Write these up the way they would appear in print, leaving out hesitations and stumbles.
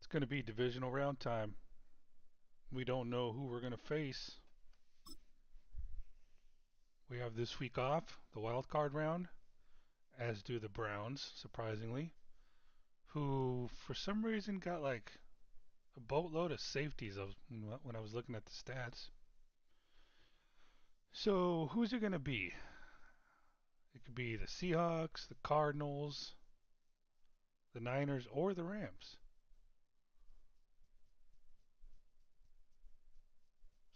It's going to be divisional round time. We don't know who we're going to face. We have this week off, the wild card round, as do the Browns, surprisingly, who for some reason got like a boatload of safeties when I was looking at the stats. So who's it going to be? It could be the Seahawks, the Cardinals, the Niners, or the Rams.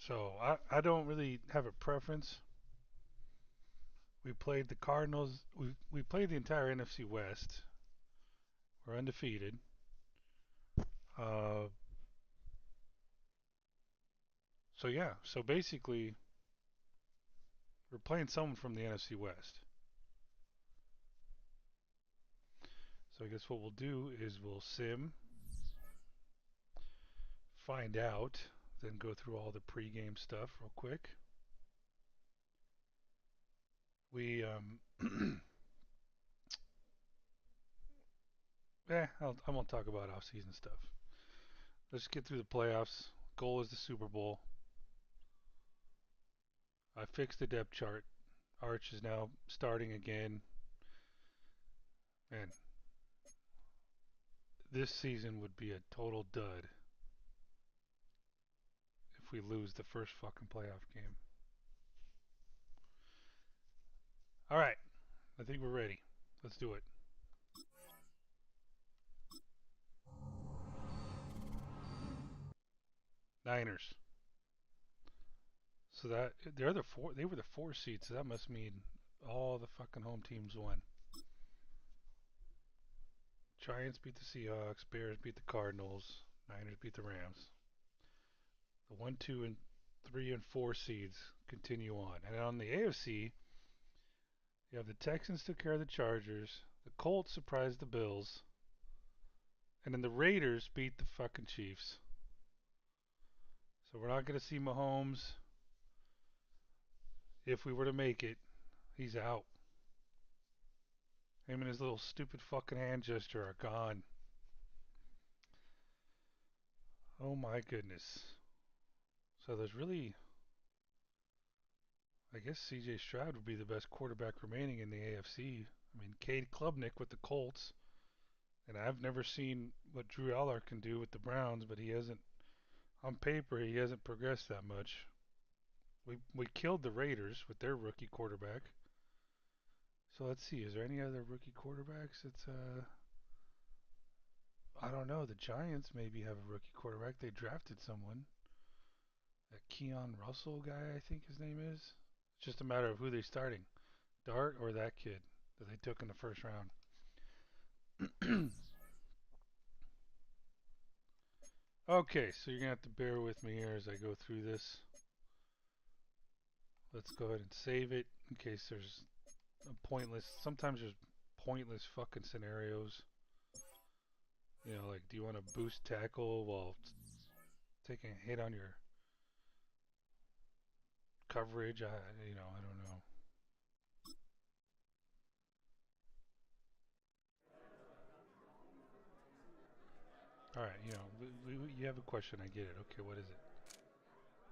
So I don't really have a preference. We played the Cardinals. We played the entire NFC West. We're undefeated. Uh, so yeah. So basically, we're playing someone from the NFC West. So I guess what we'll do is we'll sim, find out, then go through all the pregame stuff real quick. We I won't talk about off-season stuff. Let's get through the playoffs. Goal is the Super Bowl. I fixed the depth chart. Arch is now starting again. Man, this season would be a total dud if we lose the first fucking playoff game. All right, I think we're ready. Let's do it. Niners. So that they were the 4 seeds, so that must mean all the fucking home teams won. Giants beat the Seahawks, Bears beat the Cardinals, Niners beat the Rams. The 1, 2, and 3 and 4 seeds continue on. And on the AFC, you have the Texans took care of the Chargers, the Colts surprised the Bills, and then the Raiders beat the fucking Chiefs. So we're not going to see Mahomes. If we were to make it, he's out. Him and his little stupid fucking hand gesture are gone. Oh my goodness. So there's really, I guess CJ Stroud would be the best quarterback remaining in the AFC. I mean, Cade Klubnik with the Colts. And I've never seen what Drew Aller can do with the Browns, but he hasn't, on paper, he hasn't progressed that much. We killed the Raiders with their rookie quarterback. So let's see, is there any other rookie quarterbacks? I don't know. The Giants maybe have a rookie quarterback. They drafted someone. That Keon Russell guy, I think his name is. It's just a matter of who they're starting. Dart or that kid that they took in the first round. Okay, so you're going to have to bear with me here as I go through this. Let's go ahead and save it in case there's a pointless. Sometimes there's pointless fucking scenarios. You know, like do you want to boost tackle while taking a hit on your coverage? I don't know. All right, you have a question. I get it. Okay, what is it?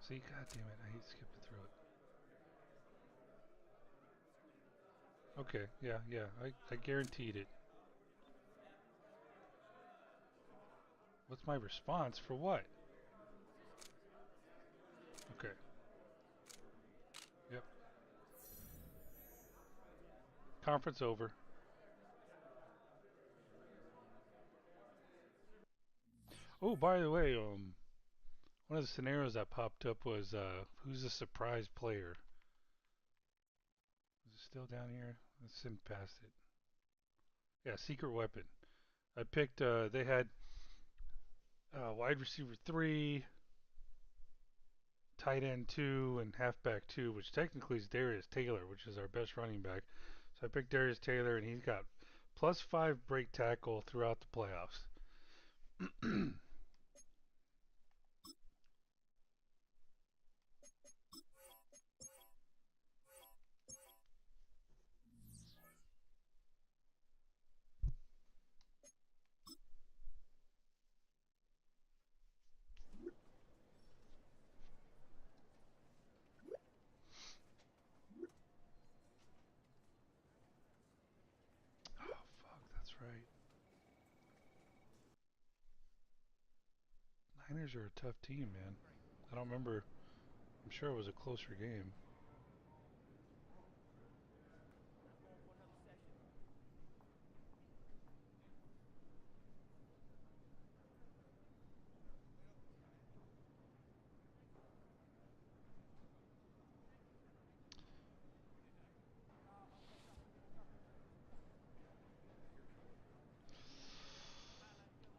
See, god damn it, I hate skipping through it. Okay, yeah, I guaranteed it. What's my response for what? Okay, yep. Conference over. Oh, by the way, one of the scenarios that popped up was who's a surprise player? Is it still down here? Let's sim past it. Yeah, secret weapon. I picked. They had wide receiver 3, tight end 2, and halfback 2, which technically is Darius Taylor, which is our best running back. So I picked Darius Taylor, and he's got +5 break tackle throughout the playoffs. Niners are a tough team, man. I don't remember. I'm sure it was a closer game.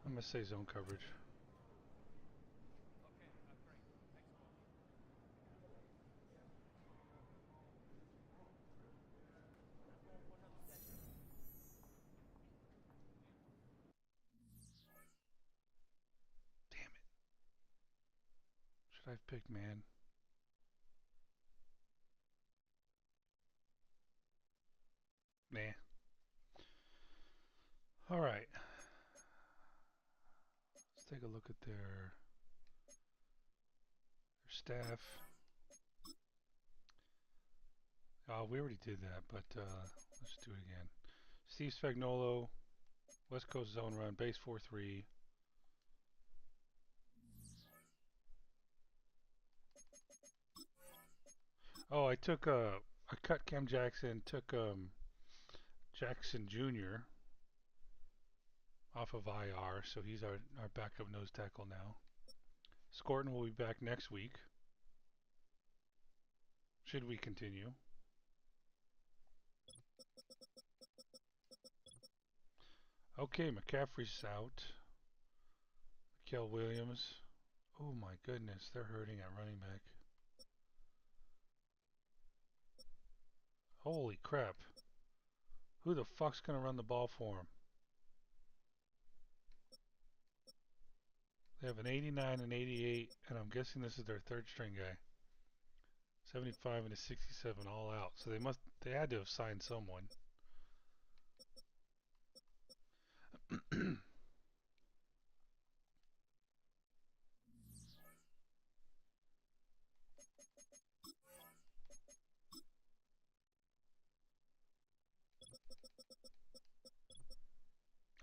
I'm going to say zone coverage. Damn it. Should I have picked man? Nah. All right. Let's take a look at their staff. Oh, we already did that, but let's do it again. Steve Spagnuolo, West Coast zone run, base 4-3. Oh, I cut Cam Jackson, took Jackson Jr. off of IR, so he's our backup nose tackle now. Scorton will be back next week. Should we continue? Okay, McCaffrey's out. Mikael Williams. Oh my goodness, they're hurting at running back. Holy crap. Who the fuck's going to run the ball for him? They have an 89 and 88, and I'm guessing this is their third string guy. 75 and a 67 all out. So they had to have signed someone.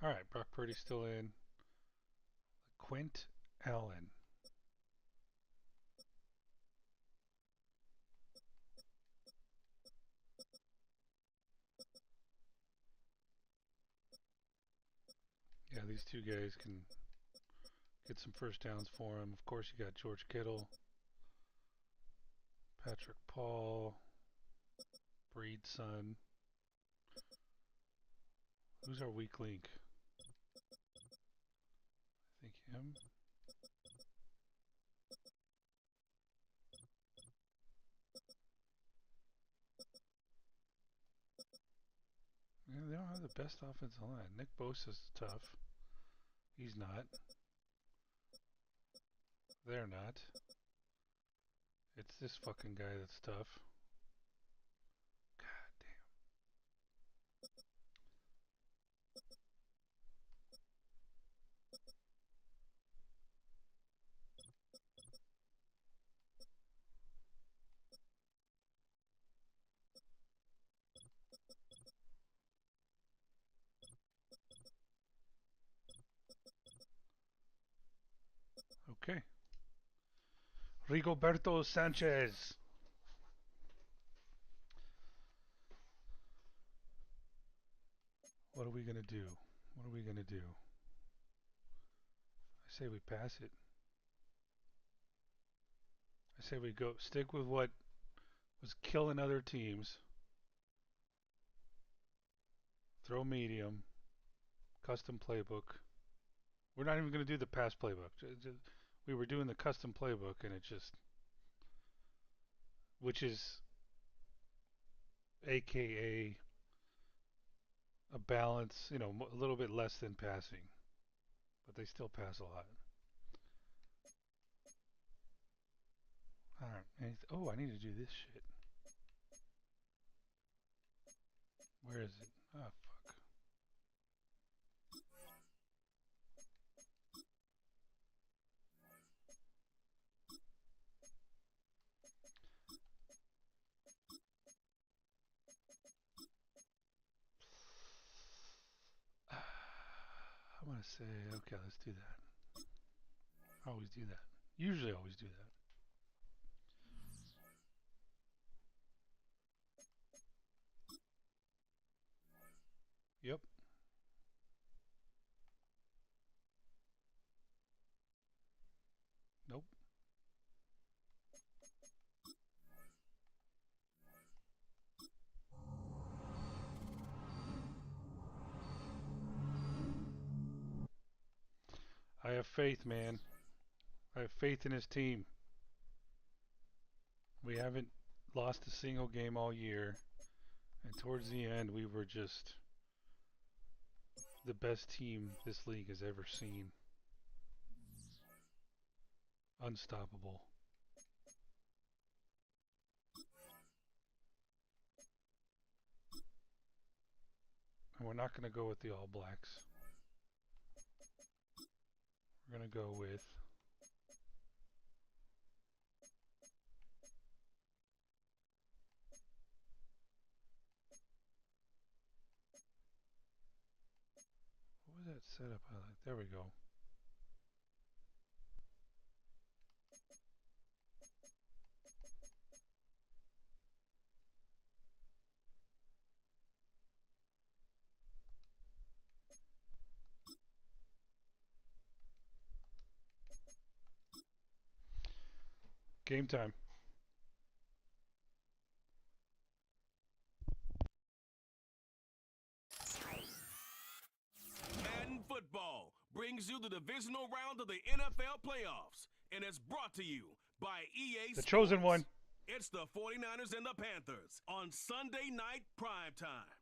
All right, Brock Purdy's still in. Quint Allen. Yeah, these two guys can get some first downs for him. Of course, you got George Kittle, Patrick Paul, Breed's son. Who's our weak link? I think him. Yeah, they don't have the best offensive line. Nick Bosa's tough. He's not. They're not. It's this fucking guy that's tough. God damn. Okay. Rigoberto Sanchez. What are we going to do? What are we going to do? I say we pass it. I say we go stick with what was killing other teams. Throw medium. Custom playbook. We're not even going to do the pass playbook. We were doing the custom playbook, and it just, which is AKA a balance, a little bit less than passing, but they still pass a lot. All right. Oh, I need to do this shit. Where is it? Oh, fuck. I'm going to say, okay, let's do that. I always do that. Usually always do that. Yep. Nope. I have faith, man. I have faith in his team. We haven't lost a single game all year. And towards the end, we were just the best team this league has ever seen. Unstoppable. And we're not going to go with the All Blacks. We're going to go with what was that setup I like? There we go. Game time. Madden football brings you the divisional round of the NFL playoffs, and it's brought to you by EA Sports. The chosen one. It's the 49ers and the Panthers on Sunday night primetime.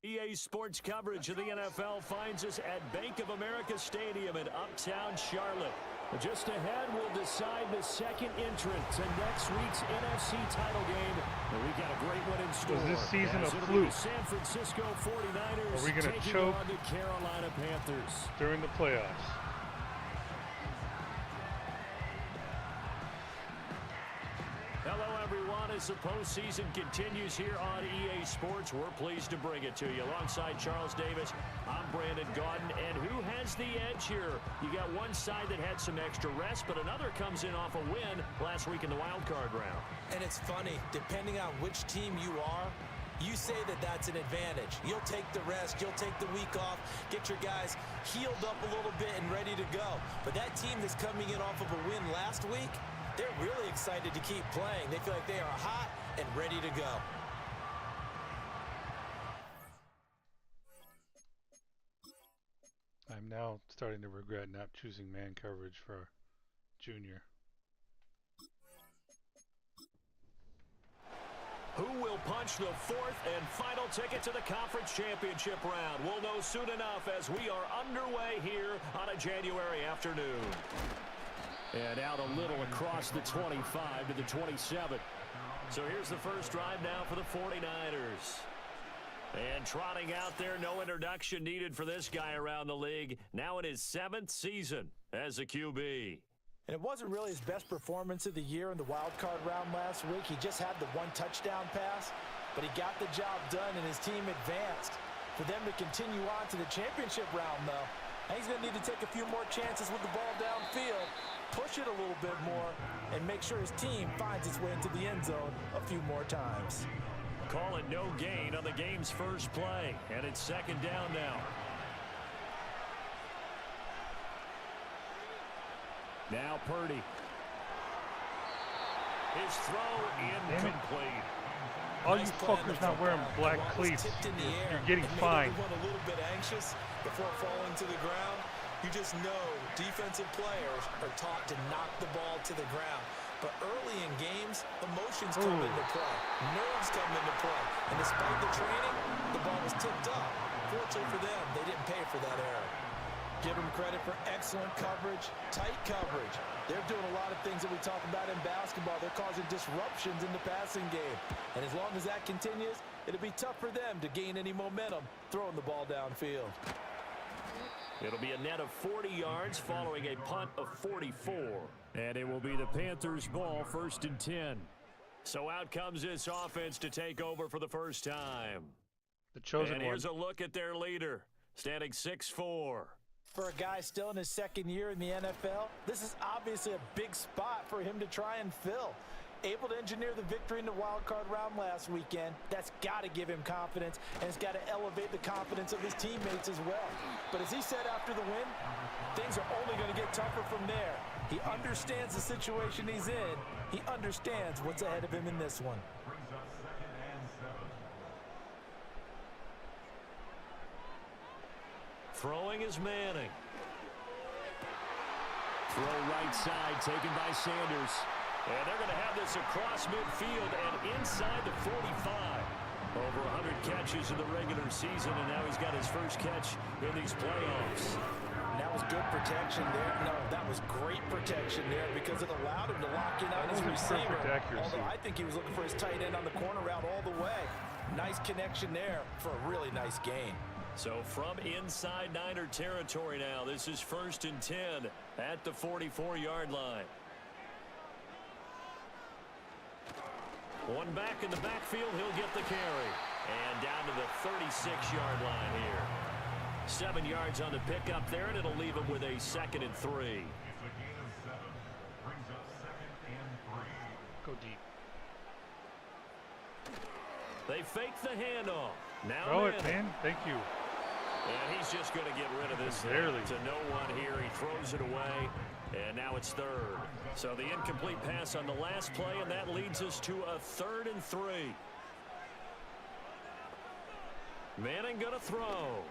EA Sports coverage of the NFL finds us at Bank of America Stadium in Uptown Charlotte. Just ahead, we'll decide the second entrant to next week's NFC title game. And we've got a great one in store. Was this season a fluke? fluke? San Francisco 49ers Are we going to taking choke on the Carolina Panthers during the playoffs? Hello, everyone. As the postseason continues here on EA Sports, we're pleased to bring it to you. Alongside Charles Davis, I'm Brandon Gaudin. And who has the edge here? You got one side that had some extra rest, but another comes in off a win last week in the wild card round. And it's funny, depending on which team you are, you say that that's an advantage. You'll take the rest, you'll take the week off, get your guys healed up a little bit and ready to go. But that team that's coming in off of a win last week, they're really excited to keep playing. They feel like they are hot and ready to go. I'm now starting to regret not choosing man coverage for Junior. Who will punch the fourth and final ticket to the conference championship round? We'll know soon enough as we are underway here on a January afternoon. And out a little across the 25 to the 27. So here's the first drive now for the 49ers. And trotting out there, no introduction needed for this guy around the league. Now in his 7th season as a QB. And it wasn't really his best performance of the year in the wild card round last week. He just had the one touchdown pass, but he got the job done and his team advanced. For them to continue on to the championship round, though, he's going to need to take a few more chances with the ball downfield, push it a little bit more, and make sure his team finds its way into the end zone a few more times. Call it no gain on the game's first play, and it's second down now. Now Purdy. His throw incomplete. All you fuckers not wearing black cleats, you're getting fined. A little bit anxious before falling to the ground. You just know defensive players are taught to knock the ball to the ground. But early in games, emotions come into play. Nerves come into play. And despite the training, the ball was tipped up. Fortunately for them, they didn't pay for that error. Give them credit for excellent coverage, tight coverage. They're doing a lot of things that we talk about in basketball. They're causing disruptions in the passing game. And as long as that continues, it'll be tough for them to gain any momentum throwing the ball downfield. It'll be a net of 40 yards following a punt of 44. And it will be the Panthers' ball, 1st and 10. So out comes this offense to take over for the first time. The chosen one. And here's a look at their leader, standing 6'4". For a guy still in his second year in the NFL, this is obviously a big spot for him to try and fill. Able to engineer the victory in the wild card round last weekend. That's got to give him confidence, and it's got to elevate the confidence of his teammates as well. But as he said after the win, things are only going to get tougher from there. He understands the situation he's in. He understands what's ahead of him in this one. Throwing is Manning. Throw right side taken by Sanders. And they're going to have this across midfield and inside the 45. Over 100 catches in the regular season, and now he's got his first catch in these playoffs. And that was good protection there. No, that was great protection there because it allowed him to lock in on his receiver. Although I think he was looking for his tight end on the corner route all the way. Nice connection there for a really nice gain. So from inside Niner territory now, this is 1st and 10 at the 44-yard line. One back in the backfield, he'll get the carry. And down to the 36-yard line here. 7 yards on the pickup there, and it'll leave him with a 2nd and 3. Go deep. They fake the handoff. Now Throw it, man. Thank you. And he's just going to get rid of this Barely. to no one here. He throws it away, and now it's 3rd. So the incomplete pass on the last play, and that leads us to a 3rd and 3. Manning going to throw.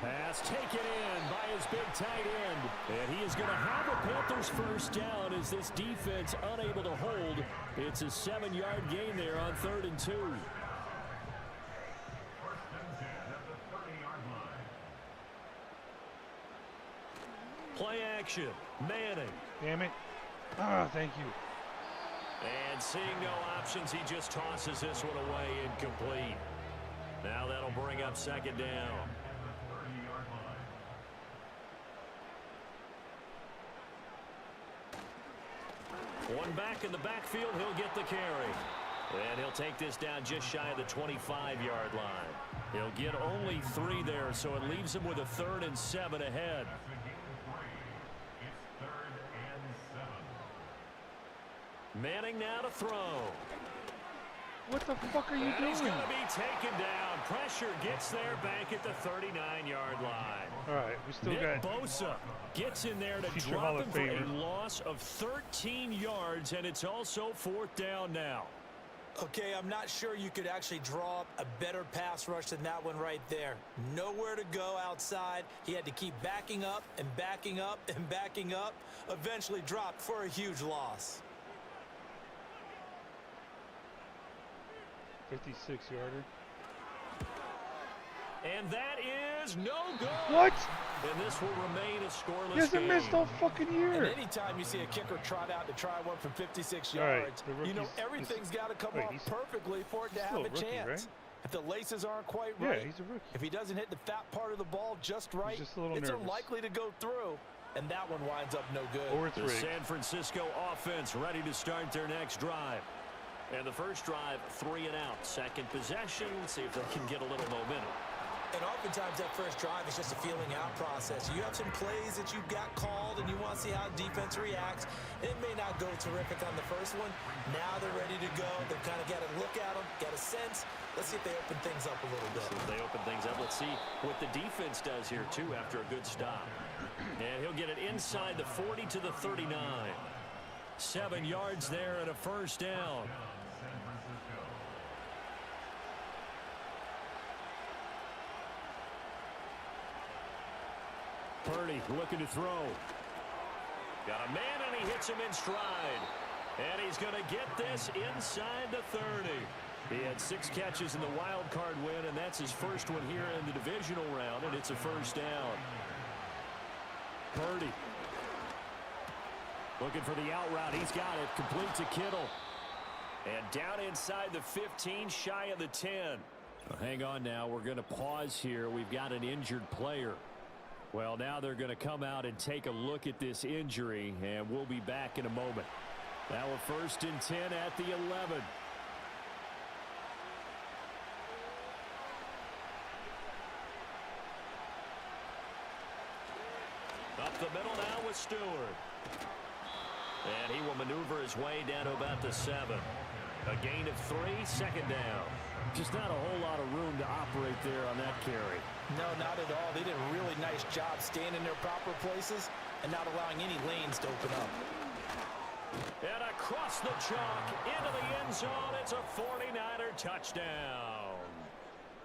Pass taken in by his big tight end. And he is going to have a Panthers first down as this defense unable to hold. It's a 7-yard gain there on 3rd and 2. Play action. Manning. Damn it. Ah, thank you. And seeing no options, he just tosses this one away incomplete. Now that'll bring up 2nd down. One back in the backfield, he'll get the carry. And he'll take this down just shy of the 25-yard line. He'll get only 3 there, so it leaves him with a 3rd and 7 ahead. Manning now to throw. What the fuck are you doing? He's going to be taken down. Pressure gets there back at the 39-yard line. All right, we still Nick got Bosa gets in there to Future Hall drop of him for a Famer. loss of 13 yards, and it's also 4th down now. Okay, I'm not sure you could actually draw up a better pass rush than that one right there. Nowhere to go outside. He had to keep backing up and backing up and backing up. Eventually dropped for a huge loss. 56-yarder. And that is no good. What? And this will remain a scoreless He hasn't game. missed all fucking year. And anytime you see a kicker trot out to try one from 56 All right, yards, the you know rookie's- everything's got to come wait, off he's- perfectly for it to he's have still a a rookie, chance. right? If the laces aren't quite Yeah, right, he's a rookie. if he doesn't hit the fat part of the ball just right, just a little it's nervous. unlikely to go through. And that one winds up no good. Or it's The rigged. San Francisco offense ready to start their next drive. And the first drive, 3 and out. Second possession, see if they can get a little momentum. And oftentimes that first drive is just a feeling out process. You have some plays that you've got called and you want to see how defense reacts. It may not go terrific on the first one. Now they're ready to go. They've kind of got to look at them, get a sense. Let's see if they open things up a little bit. See if they open things up. Let's see what the defense does here, too, after a good stop. And he'll get it inside the 40 to the 39. 7 yards there and a first down. Purdy looking to throw. Got a man, and he hits him in stride. And he's going to get this inside the 30. He had 6 catches in the wild card win, and that's his first one here in the divisional round, and it's a first down. Purdy looking for the out route. He's got it. Complete to Kittle. And down inside the 15, shy of the 10. Well, hang on now. We're going to pause here. We've got an injured player. Well, now they're going to come out and take a look at this injury, and we'll be back in a moment. Now a 1st and 10 at the 11. Up the middle now with Stewart. And he will maneuver his way down to about the 7. A gain of 3, second down. Just not a whole lot of room to operate there on that carry. No, not at all. They did a really nice job staying in their proper places and not allowing any lanes to open up. And across the chalk into the end zone. It's a 49er touchdown.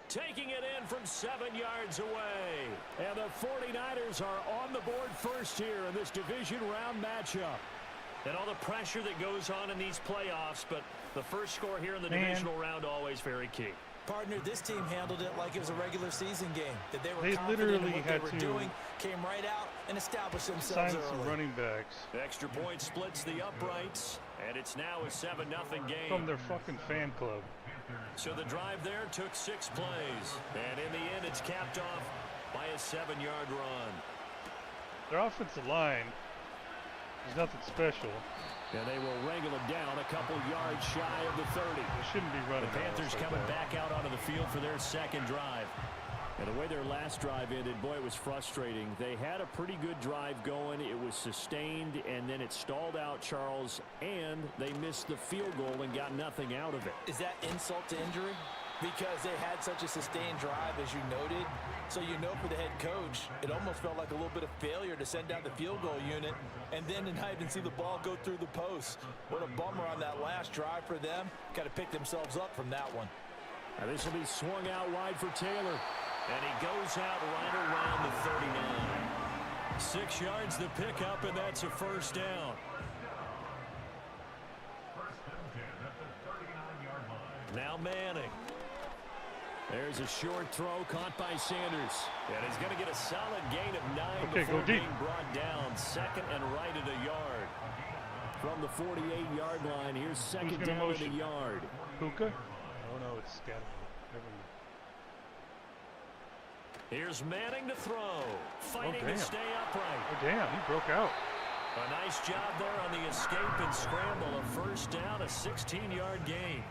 Taking it in from 7 yards away. And the 49ers are on the board first here in this division round matchup. And all the pressure that goes on in these playoffs, but the first score here in the divisional round always very key. Partner, this team handled it like it was a regular season game. That they were confident literally in what had they were to doing, came right out and established themselves sign early. some running backs Extra point splits the uprights, and it's now a 7-0 game. from their fucking fan club. So the drive there took 6 plays, and in the end it's capped off by a 7-yard run. Their offensive line is nothing special. And they will wrangle it down a couple yards shy of the 30. They shouldn't be running. The Panthers coming back out onto the field for their second drive. And the way their last drive ended, boy, it was frustrating. They had a pretty good drive going. It was sustained, and then it stalled out, Charles, and they missed the field goal and got nothing out of it. Is that insult to injury? Because they had such a sustained drive, as you noted. So you know for the head coach, it almost felt like a little bit of failure to send down the field goal unit and then to not even see the ball go through the post. What a bummer on that last drive for them. Got to pick themselves up from that one. Now this will be swung out wide for Taylor. And he goes out right around the 39. 6 yards the pickup, and that's a first down. Now Manning. There's a short throw caught by Sanders. And he's going to get a solid gain of 9 Okay, before go deep. being brought down. Second and right at a yard. From the 48-yard line, here's second gonna down at motion? a yard. Puka? Oh no, it's Scatterman. Never mind. Here's Manning to throw. Fighting damn. to stay upright. Oh damn, he broke out. A nice job there on the escape and scramble. A first down, a 16-yard gain.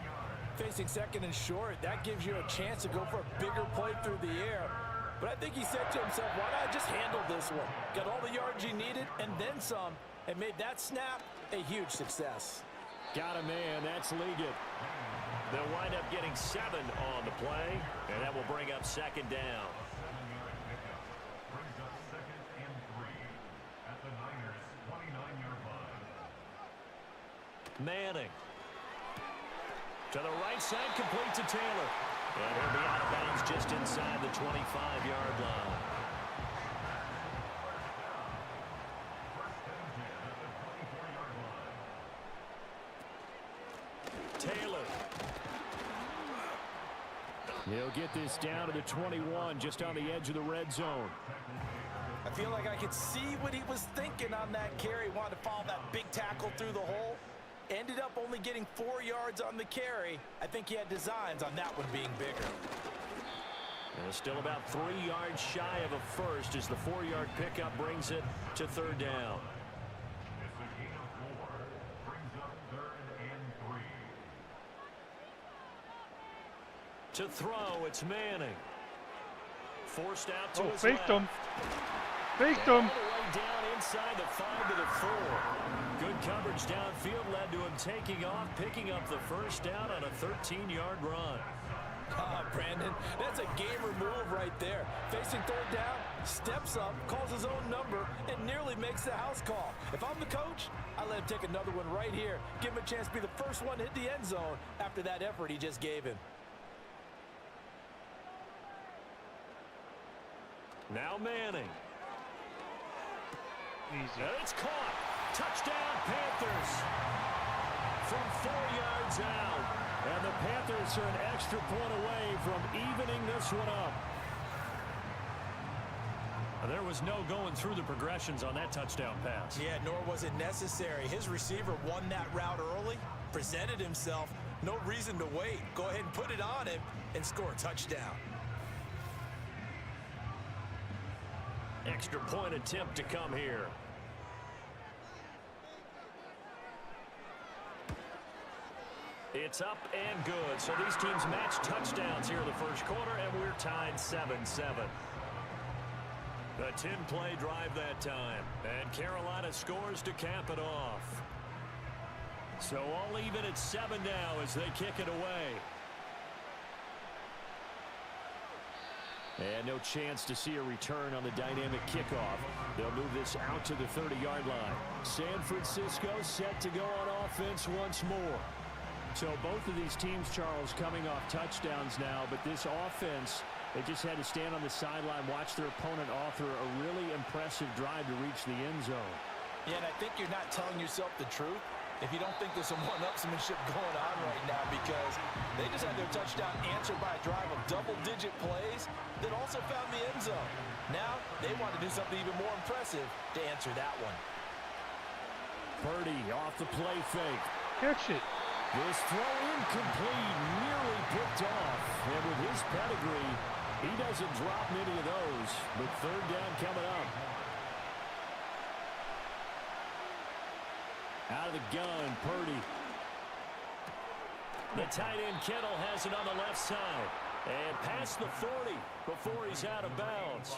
Facing second and short, that gives you a chance to go for a bigger play through the air. But I think he said to himself, why not just handle this one? Got all the yards he needed and then some, and made that snap a huge success. Got a man, that's Liggett. They'll wind up getting 7 on the play, and that will bring up second down. Manning. To the right side, complete to Taylor. And he'll be out of bounds just inside the 25-yard line. Taylor. He'll get this down to the 21, just on the edge of the red zone. I feel like I could see what he was thinking on that carry. Wanted to follow that big tackle through the hole. Ended up only getting 4 yards on the carry. I think he had designs on that one being bigger. And still about 3 yards shy of a first as the 4-yard pickup brings it to third down. To throw, it's Manning. Forced out to his faked left. him. Faked All him. the way down inside the 5 to the 4. Good coverage downfield led to him taking off, picking up the first down on a 13-yard run. Brandon, that's a gamer move right there. Facing third down, steps up, calls his own number, and nearly makes the house call. If I'm the coach, I let him take another one right here. Give him a chance to be the first one to hit the end zone after that effort he just gave him. Now Manning. Easy. And it's caught. Touchdown, Panthers. From 4 yards out. And the Panthers are an extra point away from evening this one up. There was no going through the progressions on that touchdown pass. Yeah, nor was it necessary. His receiver won that route early, presented himself. No reason to wait. Go ahead and put it on him and score a touchdown. Extra point attempt to come here. It's up and good. So these teams match touchdowns here in the first quarter, and we're tied 7-7. A 10-play drive that time. And Carolina scores to cap it off. So all even at 7 now as they kick it away. And no chance to see a return on the dynamic kickoff. They'll move this out to the 30-yard line. San Francisco set to go on offense once more. So both of these teams, Charles, coming off touchdowns now, but this offense, they just had to stand on the sideline, watch their opponent author a really impressive drive to reach the end zone. Yeah, and I think you're not telling yourself the truth if you don't think there's some one-upsmanship going on right now, because they just had their touchdown answered by a drive of double-digit plays that also found the end zone. Now they want to do something even more impressive to answer that one. Purdy off the play fake. Catch it. This throw incomplete, nearly picked off. And with his pedigree, he doesn't drop many of those. But third down coming up. Out of the gun, Purdy. The tight end Kittle has it on the left side. And past the 40 before he's out of bounds.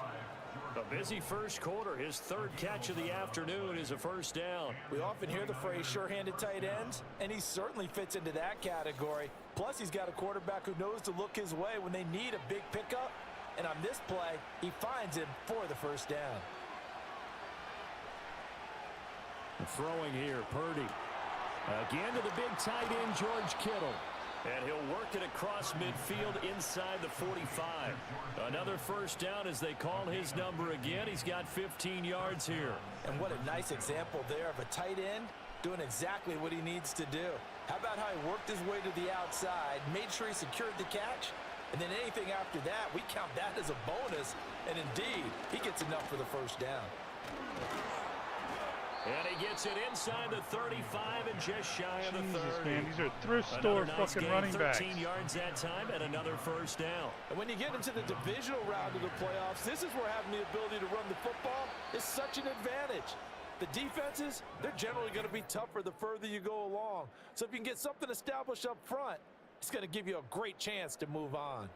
A busy first quarter. His third catch of the afternoon is a first down. We often hear the phrase sure-handed tight ends, and he certainly fits into that category. Plus, he's got a quarterback who knows to look his way when they need a big pickup. And on this play, he finds him for the first down. Throwing here, Purdy. Again to the big tight end, George Kittle. And he'll work it across midfield inside the 45. Another first down as they call his number again. He's got 15 yards here. And what a nice example there of a tight end doing exactly what he needs to do. How about how he worked his way to the outside, made sure he secured the catch, and then anything after that, we count that as a bonus. And indeed, he gets enough for the first down. And he gets it inside the 35 and just shy of the 30. Man, these are thrift store nice fucking game, running backs. 13 yards that time and another first down. And when you get into the divisional round of the playoffs, this is where having the ability to run the football is such an advantage. The defenses, they're generally going to be tougher the further you go along. So if you can get something established up front, it's going to give you a great chance to move on.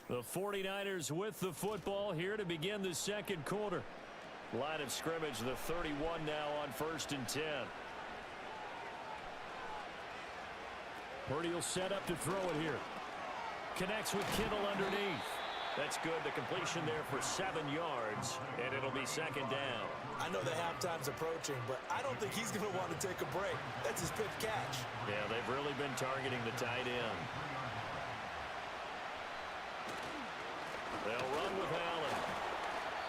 The 49ers with the football here to begin the second quarter. Line of scrimmage, the 31 now on 1st and 10. Purdy will set up to throw it here. Connects with Kittle underneath. That's good. The completion there for 7 yards, and it'll be second down. I know the halftime's approaching, but I don't think he's going to want to take a break. That's his fifth catch. Yeah, they've really been targeting the tight end. They'll run with Allen.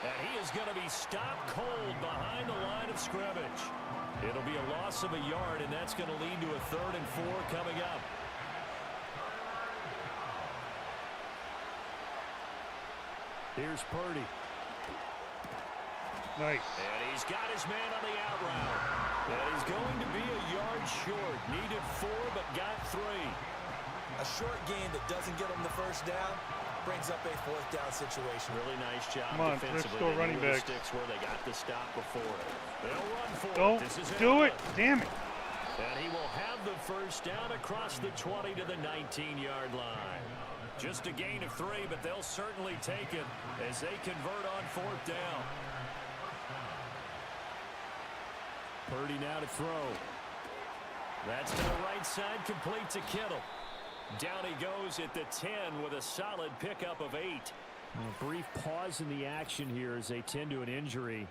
And he is going to be stopped cold behind the line of scrimmage. It'll be a loss of a yard, and that's going to lead to a 3rd and 4 coming up. Here's Purdy. Nice. And he's got his man on the out route. And he's going to be a yard short. Needed 4, but got 3. A short gain that doesn't get him the first down brings up a 4th down situation. Really nice job Come on, defensively. thrift store running They knew the backs. sticks where they got the stop before it. They'll run for it. Don't This is do it. Allen. Damn it. And he will have the first down across the 20 to the 19-yard line. Just a gain of 3, but they'll certainly take it as they convert on 4th down. Purdy now to throw. That's to the right side, complete to Kittle. Down he goes at the 10 with a solid pickup of 8. A brief pause in the action here as they tend to an injury.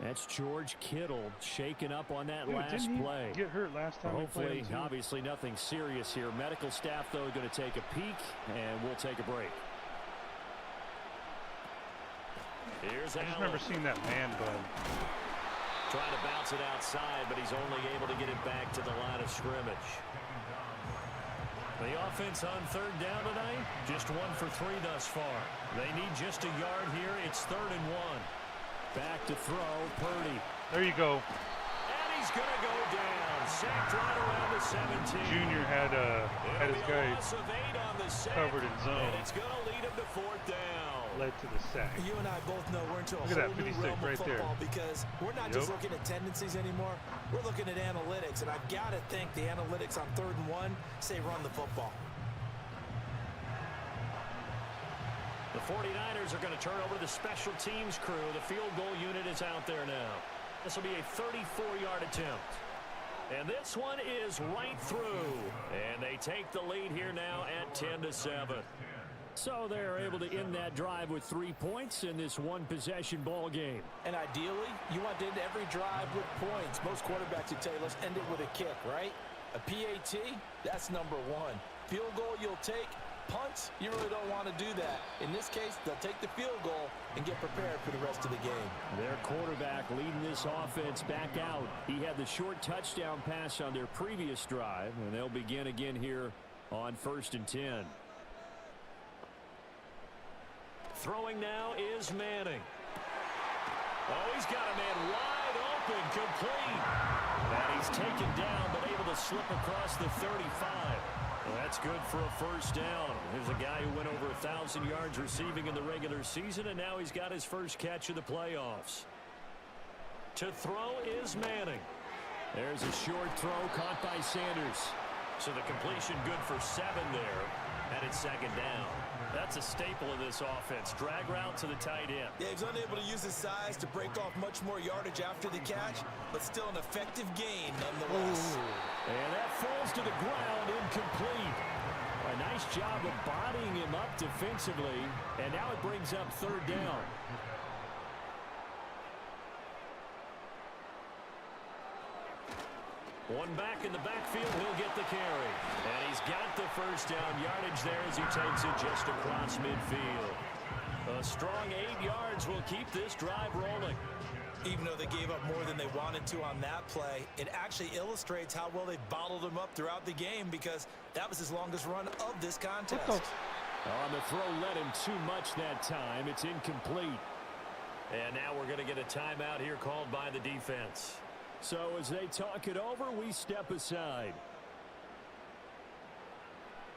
That's George Kittle shaken up on that last didn't he play. get hurt last time? Hopefully, obviously nothing serious here. Medical staff, though, going to take a peek, and we'll take a break. Here's I just Allen. remember seeing that man bun. Trying to bounce it outside, but he's only able to get it back to the line of scrimmage. The offense on 3rd down tonight, just 1 for 3 thus far. They need just a yard here. It's 3rd and 1. Back to throw, Purdy. There you go. And he's going to go down. sacked right around the 17. Junior had his guy covered in zone. And it's going to lead him to 4th down. Led to the sack. You and I both know we're into a Look at whole that, new 56 realm of right there. football because we're not just looking at tendencies anymore. We're looking at analytics, and I've got to think the analytics on 3rd and 1 say run the football. The 49ers are going to turn over to the special teams crew. The field goal unit is out there now. This will be a 34-yard attempt. And this one is right through. And they take the lead here now at 10-7. So they're able to end that drive with 3 points in this one-possession ball game. And ideally, you want to end every drive with points. Most quarterbacks would tell you, let's end it with a kick, right? A PAT, that's number 1. Field goal you'll take. Punts, you really don't want to do that. In this case, they'll take the field goal and get prepared for the rest of the game. Their quarterback leading this offense back out. He had the short touchdown pass on their previous drive, and they'll begin again here on 1st and 10. Throwing now is Manning. Oh, he's got a man wide open, complete. And he's taken down, but able to slip across the 35. Well, that's good for a 1st down. Here's a guy who went over 1,000 yards receiving in the regular season, and now he's got his first catch of the playoffs. To throw is Manning. There's a short throw caught by Sanders. So the completion good for 7 there, and it's 2nd down. That's a staple of this offense. Drag route to the tight end. Yeah, he's unable to use his size to break off much more yardage after the catch, but still an effective gain nonetheless. And that falls to the ground, incomplete. A nice job of bodying him up defensively, and now it brings up 3rd down. One back in the backfield, he'll get the carry. And he's got the 1st down yardage there as he takes it just across midfield. A strong 8 yards will keep this drive rolling. Even though they gave up more than they wanted to on that play, it actually illustrates how well they bottled him up throughout the game because that was his longest run of this contest. On the throw led him too much that time. It's incomplete. And now we're going to get a timeout here called by the defense. So as they talk it over, we step aside.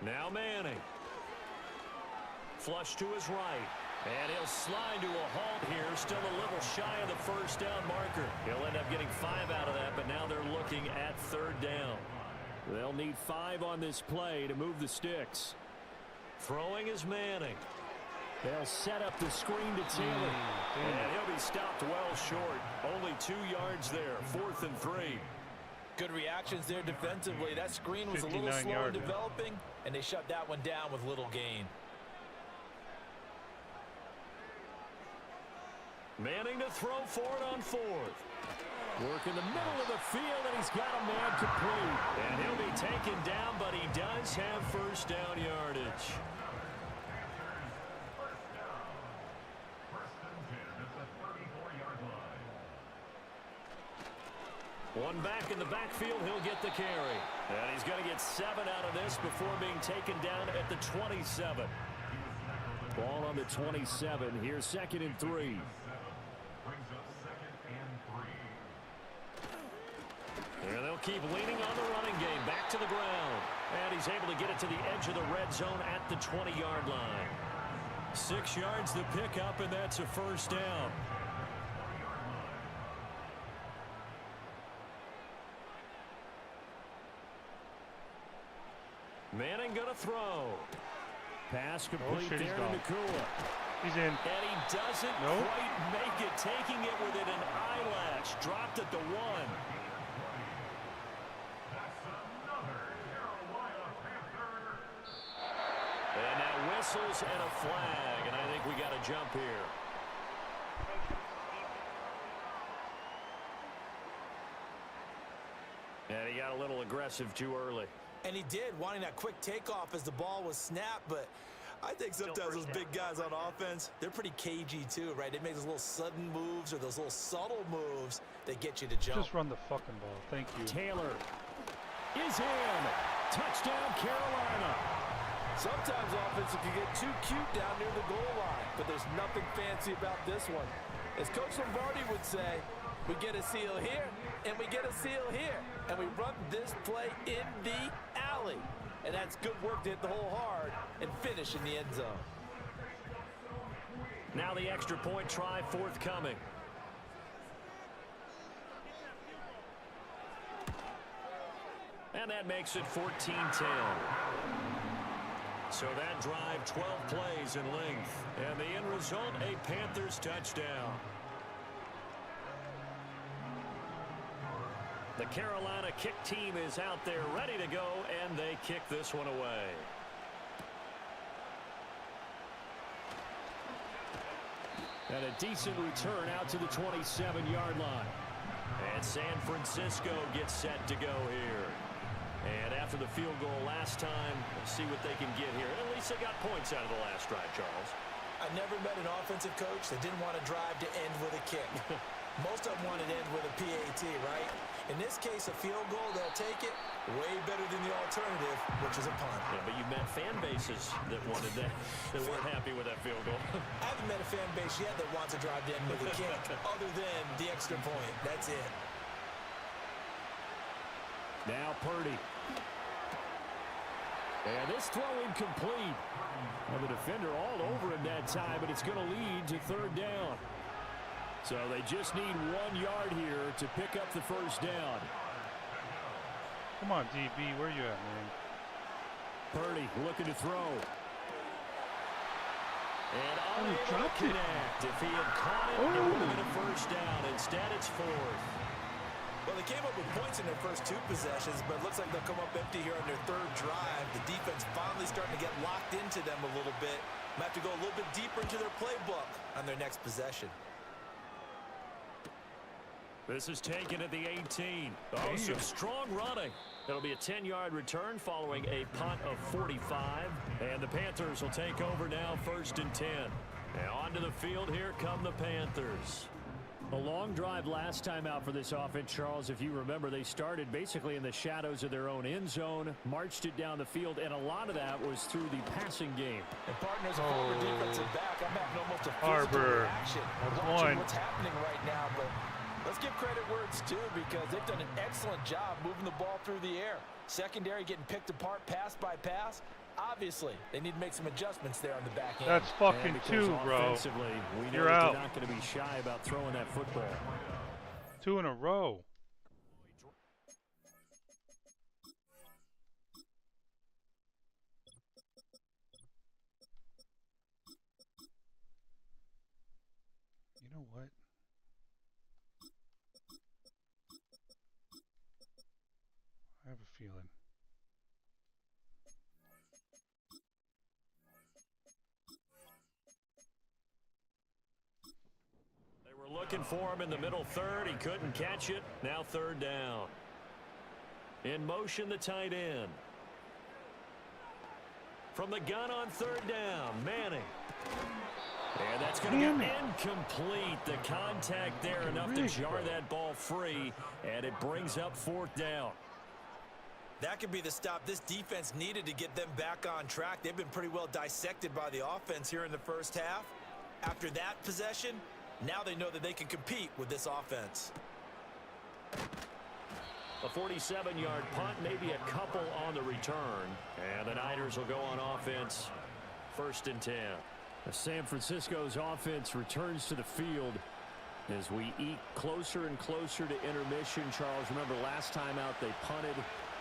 Now Manning. Flush to his right. And he'll slide to a halt here. Still a little shy of the 1st down marker. He'll end up getting 5 out of that, but now they're looking at 3rd down. They'll need 5 on this play to move the sticks. Throwing is Manning. They'll set up the screen to Taylor. And he'll be stopped well short. Only 2 yards there. 4th and 3. Good reactions there defensively. That screen was a little slow in developing, and they shut that one down with little gain. Manning to throw for it on 4th. Work in the middle of the field, and he's got a man complete. And he'll be taken down, but he does have 1st down yardage. One back in the backfield, he'll get the carry. And he's going to get 7 out of this before being taken down at the 27. Ball on the 27. Here's 2nd and 3. And they'll keep leaning on the running game. Back to the ground. And he's able to get it to the edge of the red zone at the 20-yard line. 6 yards to pick up, and that's a 1st down. Manning going to throw. Pass complete there to Nakua. He's in. And he doesn't quite make it, taking it within an eyelash. Dropped at the 1. And now whistles and a flag, and I think we got a jump here. And he got a little aggressive too early. And he did, wanting that quick takeoff as the ball was snapped, but I think sometimes those big guys on offense, they're pretty cagey too, right? They make those little sudden moves or those little subtle moves that get you to jump. Just run the fucking ball. Thank you. Taylor is in. Touchdown, Carolina. Sometimes offense can get too cute down near the goal line, but there's nothing fancy about this one. As Coach Lombardi would say, We get a seal here, and we get a seal here. And we run this play in the alley. And that's good work to hit the hole hard and finish in the end zone. Now the extra point try forthcoming. And that makes it 14-10. So that drive, 12 plays in length. And the end result, a Panthers touchdown. The Carolina kick team is out there ready to go, and they kick this one away. And a decent return out to the 27-yard line. And San Francisco gets set to go here. And after the field goal last time, let's see what they can get here. At least they got points out of the last drive, Charles. I never met an offensive coach that didn't want to drive to end with a kick. Most of them want to end with a PAT, right? In this case, a field goal, they'll take it. Way better than the alternative, which is a punt. Yeah, but you met fan bases that wanted that, that weren't happy with that field goal. I haven't met a fan base yet that wants to drive to end with a kick, other than the extra point. That's it. Now Purdy. And this throw incomplete. And the defender all over him that time, but it's going to lead to third down. So they just need 1 yard here to pick up the first down. Come on, DB, where you at, man? Purdy looking to throw. And unable to connect. If he had caught it, it would have been a first down. Instead, it's fourth. Well, they came up with points in their first 2 possessions, but it looks like they'll come up empty here on their third drive. The defense finally starting to get locked into them a little bit. Might have to go a little bit deeper into their playbook on their next possession. This is taken at the 18. Oh, some strong running. It'll be a 10-yard return following a punt of 45. And the Panthers will take over now, 1st and 10. And onto the field, here come the Panthers. A long drive last time out for this offense, Charles. If you remember, they started basically in the shadows of their own end zone, marched it down the field, and a lot of that was through the passing game. And partners, a former defensive back, I'm having almost a physical reaction watching what's happening right now, but let's give credit where it's due because they've done an excellent job moving the ball through the air. Secondary getting picked apart pass by pass. Obviously, they need to make some adjustments there on the back end. That's fucking 2, bro. We know You're out. They're not going to be shy about throwing that football. 2 in a row. You know what? I have a feeling. We're looking for him in the middle third. He couldn't catch it. Now third down. In motion, the tight end. From the gun on third down, Manning. And that's going to be incomplete. The contact there enough to jar that ball free, and it brings up 4th down. That could be the stop this defense needed to get them back on track. They've been pretty well dissected by the offense here in the first half. After that possession, now they know that they can compete with this offense. A 47-yard punt, maybe a couple on the return. And the Niners will go on offense, 1st and 10. San Francisco's offense returns to the field as we eke closer and closer to intermission. Charles, remember last time out they punted.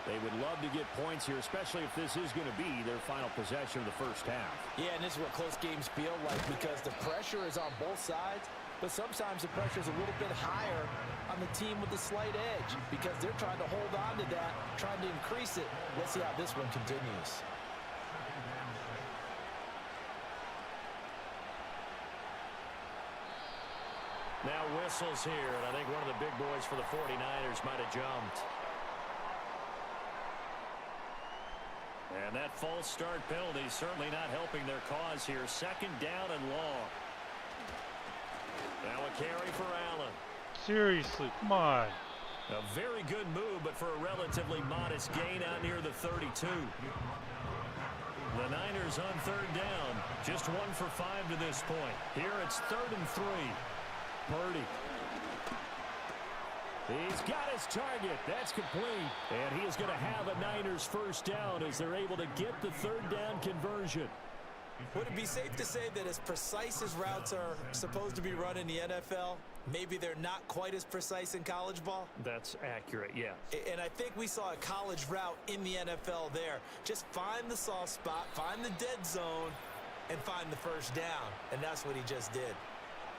They would love to get points here, especially if this is going to be their final possession of the first half. Yeah, and this is what close games feel like because the pressure is on both sides, but sometimes the pressure is a little bit higher on the team with the slight edge because they're trying to hold on to that, trying to increase it. Let's see how this one continues. Now whistles here, and I think one of the big boys for the 49ers might have jumped. And that false start penalty certainly not helping their cause here. 2nd down and long. Now a carry for Allen. Seriously, come on. A very good move, but for a relatively modest gain out near the 32. The Niners on 3rd down. Just 1 for 5 to this point. Here it's 3rd and 3. Purdy. He's got his target. That's complete. And he is going to have a Niners first down as they're able to get the third down conversion. Would it be safe to say that as precise as routes are supposed to be run in the NFL, maybe they're not quite as precise in college ball? That's accurate, yeah. And I think we saw a college route in the NFL there. Just find the soft spot, find the dead zone, and find the first down. And that's what he just did.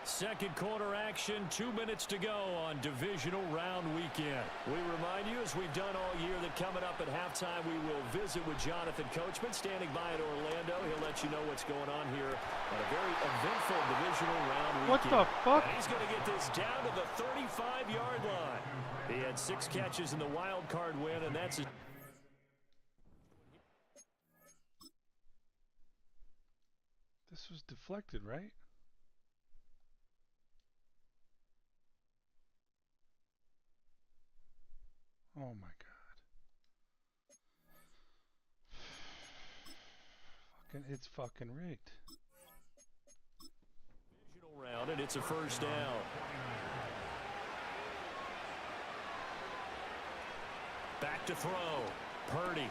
Second quarter action, 2 minutes to go on divisional round weekend. We remind you, as we've done all year, that coming up at halftime, we will visit with Jonathan Coachman standing by in Orlando. He'll let you know what's going on here on a very eventful divisional round weekend. What the fuck? And he's going to get this down to the 35-yard line. He had 6 catches in the wild card win, and that's a... This was deflected, right? Oh my God. It's fucking rigged. Divisional round, and it's a first down. Back to throw. Purdy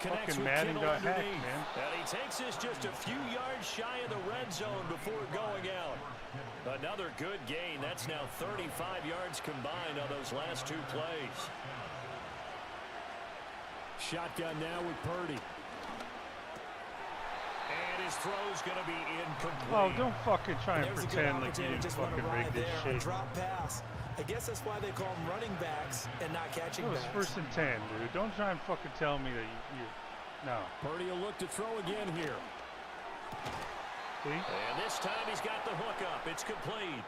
connects Fucking with Madden Kittle got underneath. hacked, man. And he takes this just a few yards shy of the red zone before going out. Another good gain. That's now 35 yards combined on those last 2 plays. Shotgun now with Purdy. And his throw's going to be incomplete. Oh, don't fucking try and There's a good pretend like you opportunity. didn't Just want to fucking rig ride this there, a shit. drop pass. I guess that's why they call them running backs and not catching It was backs. 1st and 10, dude. Don't try and fucking tell me that you no. Purdy will look to throw again here. See? And this time he's got the hook up. It's complete.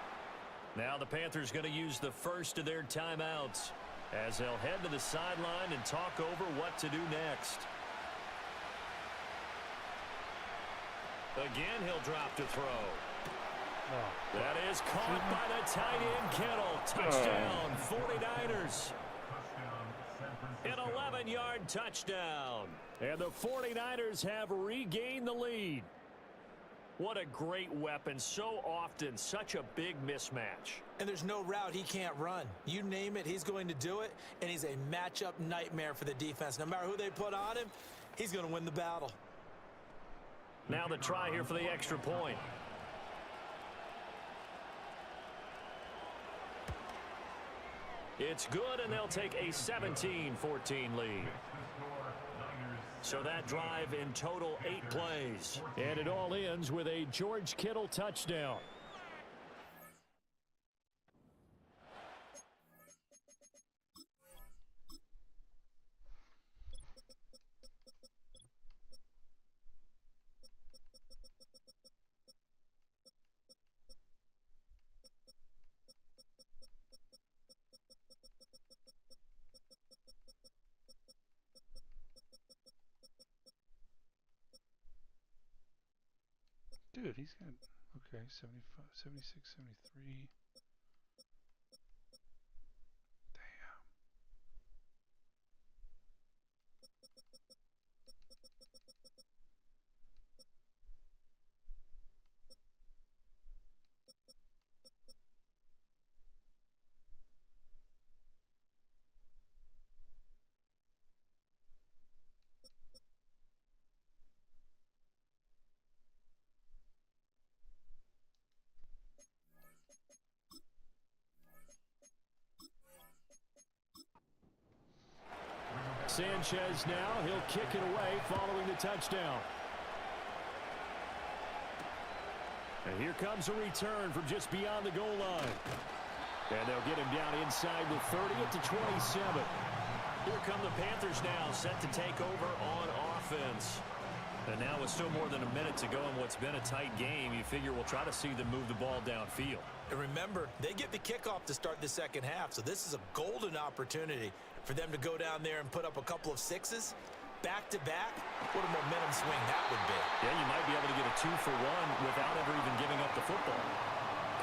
Now the Panthers going to use the first of their timeouts as they'll head to the sideline and talk over what to do next. Again, he'll drop to throw. Oh. That is caught by the tight end Kittle. Touchdown, 49ers. An 11-yard touchdown. And the 49ers have regained the lead. What a great weapon. So often, such a big mismatch. And there's no route he can't run. You name it, he's going to do it, and he's a matchup nightmare for the defense. No matter who they put on him, he's going to win the battle. Now the try here for the extra point. It's good, and they'll take a 17-14 lead. So that drive in total 8 plays. And it all ends with a George Kittle touchdown. Dude, he's got, okay, 75, 76, 73. Damn. Sanchez now, he'll kick it away following the touchdown. And here comes a return from just beyond the goal line. And they'll get him down inside the 30 at the 27. Here come the Panthers now, set to take over on offense. And now with still more than a minute to go in what's been a tight game, you figure we'll try to see them move the ball downfield. And remember, they get the kickoff to start the second half, so this is a golden opportunity for them to go down there and put up a couple of sixes back-to-back. What a momentum swing that would be. Yeah, you might be able to get a 2-for-1 without ever even giving up the football.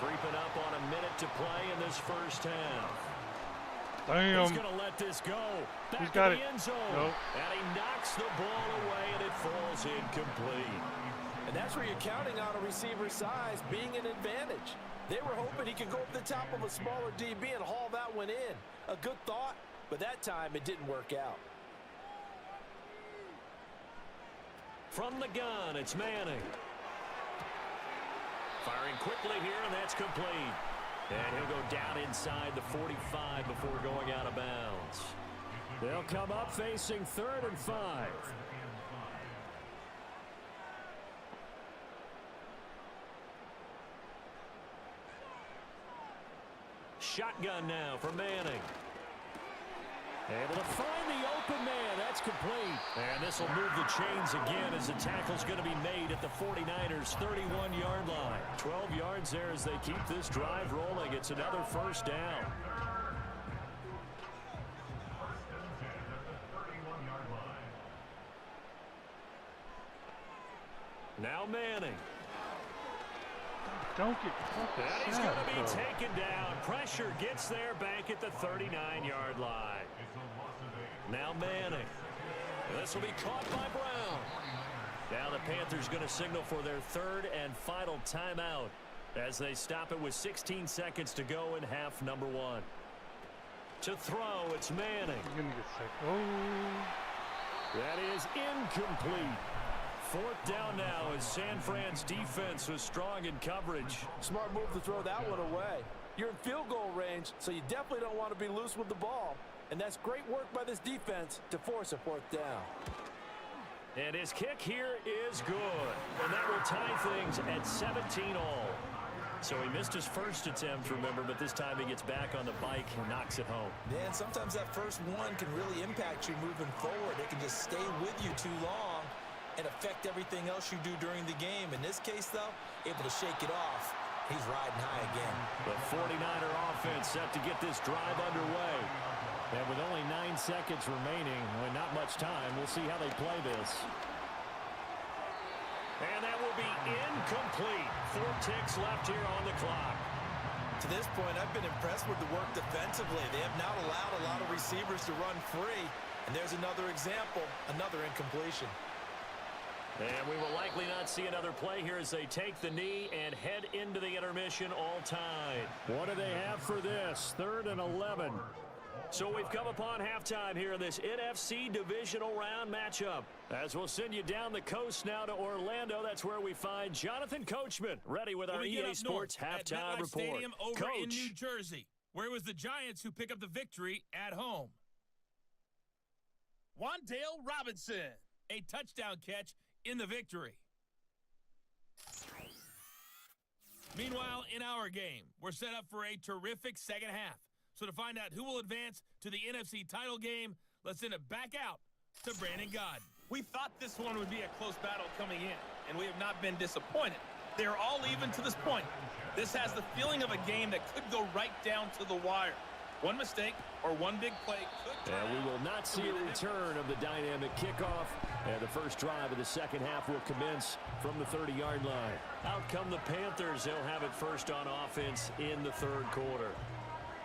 Creeping up on a minute to play in this first half. Damn. He's going to let this go. Back He's got to the it. end zone. Nope. And he knocks the ball away, and it falls incomplete. And that's where you're counting on a receiver's size being an advantage. They were hoping he could go up the top of a smaller DB and haul that one in. A good thought, but that time it didn't work out. From the gun, it's Manning. Firing quickly here, and that's complete. And he'll go down inside the 45 before going out of bounds. They'll come up facing 3rd and 5. Shotgun now for Manning. Able to find the open man. That's complete. And this will move the chains again as the tackle's going to be made at the 49ers' 31-yard line. 12 yards there as they keep this drive rolling. It's another first down. Now Manning. Don't get fucking And he's going to be bro. taken down. Pressure gets there back at the 39-yard line. Now Manning. This will be caught by Brown. Now the Panthers going to signal for their 3rd and final timeout as they stop it with 16 seconds to go in half number 1. To throw, it's Manning. He's gonna get sick. Oh. That is incomplete. 4th down now as San Fran's defense was strong in coverage. Smart move to throw that one away. You're in field goal range, so you definitely don't want to be loose with the ball. And that's great work by this defense to force a 4th down. And his kick here is good. And that will tie things at 17 all. So he missed his first attempt, remember, but this time he gets back on the bike and knocks it home. Man, sometimes that first one can really impact you moving forward. It can just stay with you too long and affect everything else you do during the game. In this case, though, able to shake it off. He's riding high again. The 49er offense set to get this drive underway. And with only 9 seconds remaining, and not much time, we'll see how they play this. And that will be incomplete. 4 ticks left here on the clock. To this point, I've been impressed with the work defensively. They have not allowed a lot of receivers to run free. And there's another example, another incompletion. And we will likely not see another play here as they take the knee and head into the intermission all tied. What do they have for this? 3rd and 11. So we've come upon halftime here in this NFC divisional round matchup. As we'll send you down the coast now to Orlando, that's where we find Jonathan Coachman, ready with our EA Sports halftime report. Stadium over Coach. in New Jersey, where it was the Giants who pick up the victory at home. Wandale Robinson, a touchdown catch in the victory. Meanwhile, in our game, we're set up for a terrific second half. So to find out who will advance to the NFC title game, let's send it back out to Brandon Godden. We thought this one would be a close battle coming in, and we have not been disappointed. They're all even to this point. This has the feeling of a game that could go right down to the wire. One mistake or one big play could turn. And we will not see a return of the dynamic kickoff. And the first drive of the second half will commence from the 30-yard line. Out come the Panthers. They'll have it first on offense in the 3rd quarter.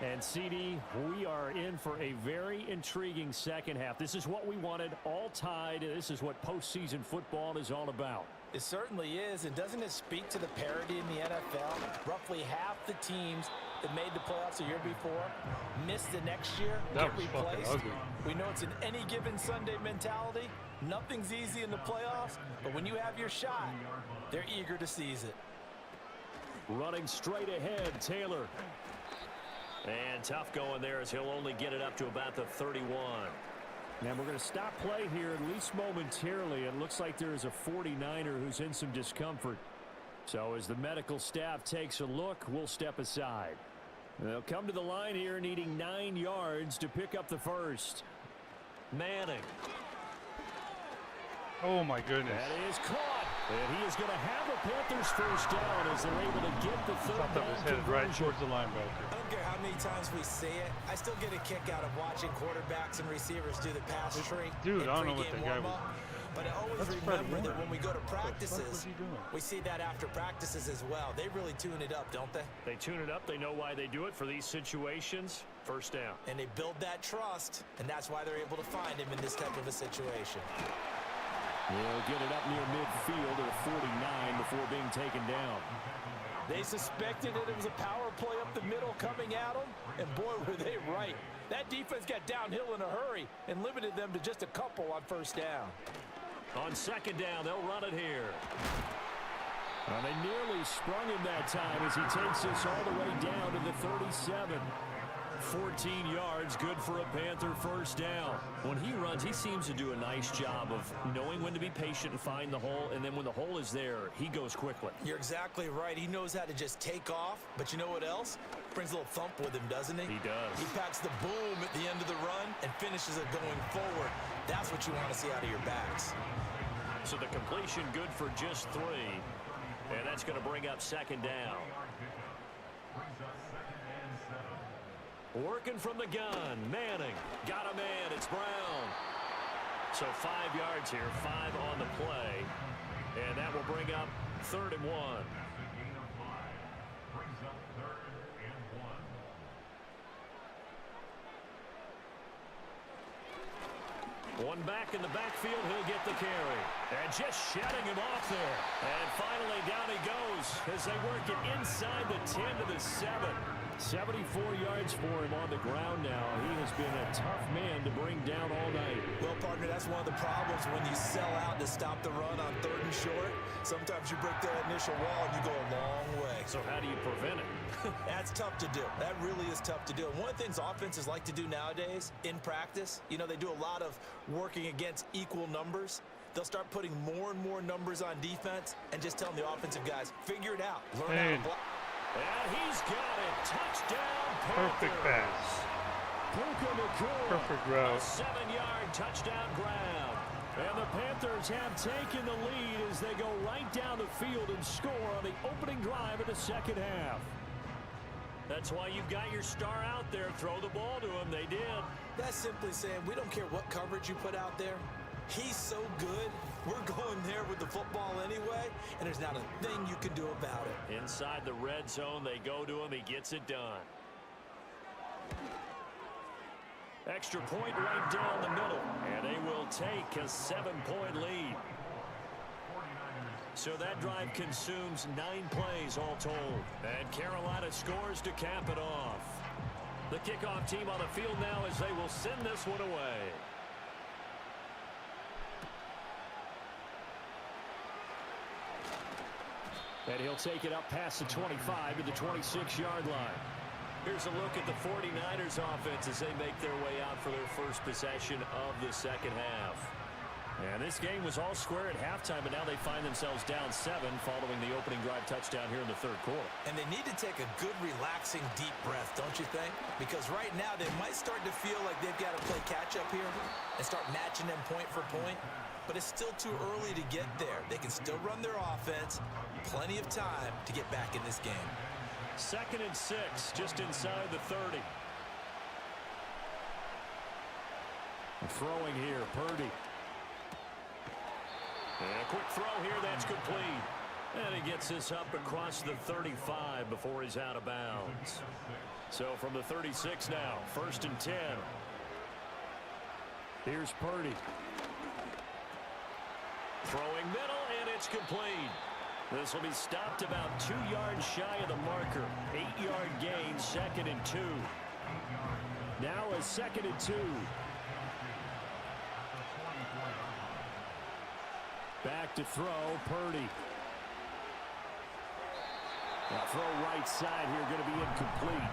And CD, we are in for a very intriguing second half. This is what we wanted, all tied. This is what postseason football is all about. It certainly is, and doesn't it speak to the parity in the NFL? Roughly half the teams that made the playoffs a year before miss the next year, That get was fucking replaced. ugly. We know it's an any given Sunday mentality. Nothing's easy in the playoffs, but when you have your shot, they're eager to seize it. Running straight ahead, Taylor. And tough going there as he'll only get it up to about the 31. And we're going to stop play here, at least momentarily. It looks like there is a 49er who's in some discomfort. So as the medical staff takes a look, we'll step aside. They'll come to the line here needing 9 yards to pick up the first. Manning. Oh my goodness. That is caught. And he is going to have a Panthers first down as they're able to get the third Thought that was down headed right conversion. towards the linebacker. I don't care how many times we say it, I still get a kick out of watching quarterbacks and receivers do the pass tree. Dude, in I don't know what pregame the guy was warm-up. But I always That's Fred remember that Warner. when we go to What the fuck practices, was he doing? we see that after practices as well. They really tune it up, don't they? They tune it up. They know why they do it for these situations. First down. And they build that trust, and that's why they're able to find him in this type of a situation. They'll get it up near midfield at a 49 before being taken down. They suspected that it was a power play up the middle coming at them, and boy, were they right. That defense got downhill in a hurry and limited them to just a couple on first down. On second down, they'll run it here. Well, they nearly sprung him that time as he takes this all the way down to the 37. 14 yards, good for a Panther first down. When he runs, he seems to do a nice job of knowing when to be patient and find the hole, and then when the hole is there, he goes quickly. You're exactly right. He knows how to just take off, but you know what else? Brings a little thump with him, doesn't he? He does. He packs the boom at the end of the run and finishes it going forward. That's what you want to see out of your backs. So the completion good for just 3, and that's going to bring up second down. Working from the gun, Manning. Got a man, it's Brown. So 5 yards here, 5 on the play. And that will bring up 3rd and 1. One back in the backfield, he'll get the carry. And just shutting him off there. And finally down he goes as they work it inside the 10 to the 7. 74 yards for him on the ground now. He has been a tough man to bring down all night. Well, partner, that's one of the problems when you sell out to stop the run on 3rd and short. Sometimes you break that initial wall and you go a long way. So how do you prevent it? That's tough to do. That really is tough to do. And one of the things offenses like to do nowadays in practice, you know, they do a lot of working against equal numbers. They'll start putting more and more numbers on defense and just telling the offensive guys, figure it out. Learn how to block. And he's got it. Touchdown, Perfect Panthers. pass. Perfect route. A 7-yard touchdown grab. And the Panthers have taken the lead as they go right down the field and score on the opening drive of the second half. That's why you've got your star out there. Throw the ball to him. They did. That's simply saying we don't care what coverage you put out there. He's so good. We're going there with the football anyway, and there's not a thing you can do about it. Inside the red zone, they go to him. He gets it done. Extra point right down the middle, and they will take a 7-point lead. So that drive consumes 9 plays all told. And Carolina scores to cap it off. The kickoff team on the field now as they will send this one away. And he'll take it up past the 25 to the 26-yard line. Here's a look at the 49ers offense as they make their way out for their first possession of the second half. And this game was all square at halftime, but now they find themselves down 7 following the opening drive touchdown here in the third quarter. And they need to take a good, relaxing, deep breath, don't you think? Because right now they might start to feel like they've got to play catch-up here and start matching them point for point. But it's still too early to get there. They can still run their offense. Plenty of time to get back in this game. 2nd and 6, just inside the 30. Throwing here, Purdy. And a quick throw here, that's complete. And he gets this up across the 35 before he's out of bounds. So from the 36 now, 1st and 10. Here's Purdy. Throwing middle, and it's complete. This will be stopped about 2 yards shy of the marker. 8-yard gain, 2nd and 2. Now a 2nd and 2. Back to throw, Purdy. Now throw right side here, going to be incomplete.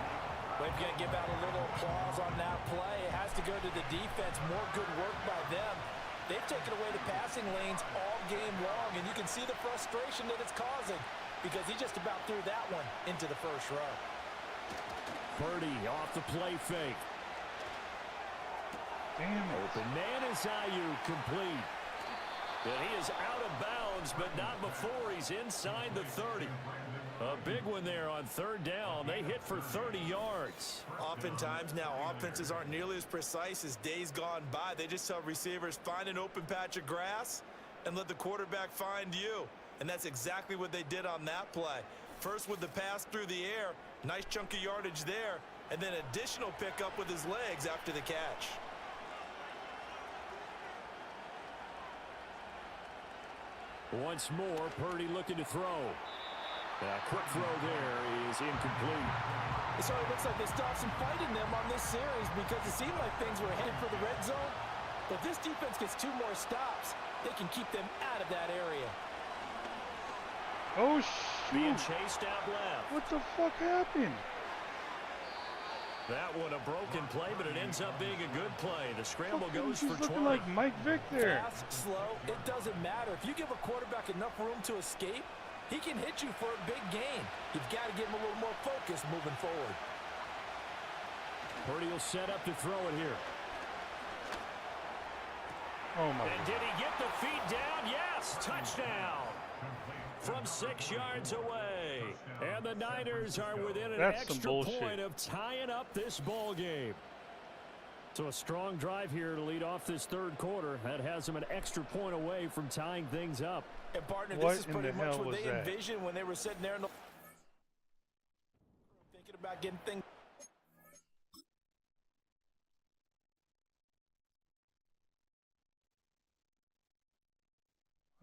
We've got to give out a little applause on that play. It has to go to the defense. More good work by them. They've taken away the passing lanes all game long, and you can see the frustration that it's causing because he just about threw that one into the first row. Purdy off the play fake. Damn it. Open man is Ayuk, complete. And he is out of bounds, but not before he's inside the 30. A big one there on 3rd down. They hit for 30 yards. Oftentimes now, offenses aren't nearly as precise as days gone by. They just tell receivers, find an open patch of grass and let the quarterback find you. And that's exactly what they did on that play. First with the pass through the air, nice chunk of yardage there, and then additional pickup with his legs after the catch. Once more, Purdy looking to throw. Quick throw there is incomplete. It sort of looks like they stopped some fight in them on this series because it seemed like things were headed for the red zone. But if this defense gets 2 more stops, they can keep them out of that area. Oh, shoot. Being chased out left. What the fuck happened? That one a broken play, but it ends up being a good play. The scramble goes He's for looking 20. like Mike Vick there. Fast, slow, it doesn't matter. If you give a quarterback enough room to escape, he can hit you for a big gain. You've got to give him a little more focus moving forward. Purdy will set up to throw it here. Oh, my And God. did he get the feet down? Yes, touchdown. From 6 yards away. And the Niners are within an That's some extra bullshit. point of tying up this ball game. So a strong drive here to lead off this third quarter. That has them an extra point away from tying things up. And partner, What this is in pretty the much hell what was they that? envisioned when they were sitting there in the thinking about getting things.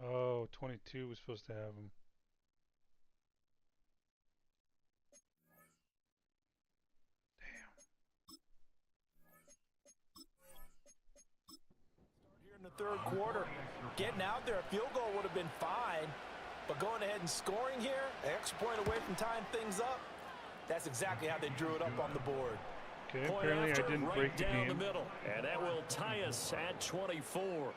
Oh, 22 was supposed to have him. Here in the third quarter, getting out there, a field goal would have been fine, but going ahead and scoring here, an extra point away from tying things up, that's exactly how they drew it up on the board. Okay, Point apparently I after, didn't right break the down the game. middle. And that will tie us at 24.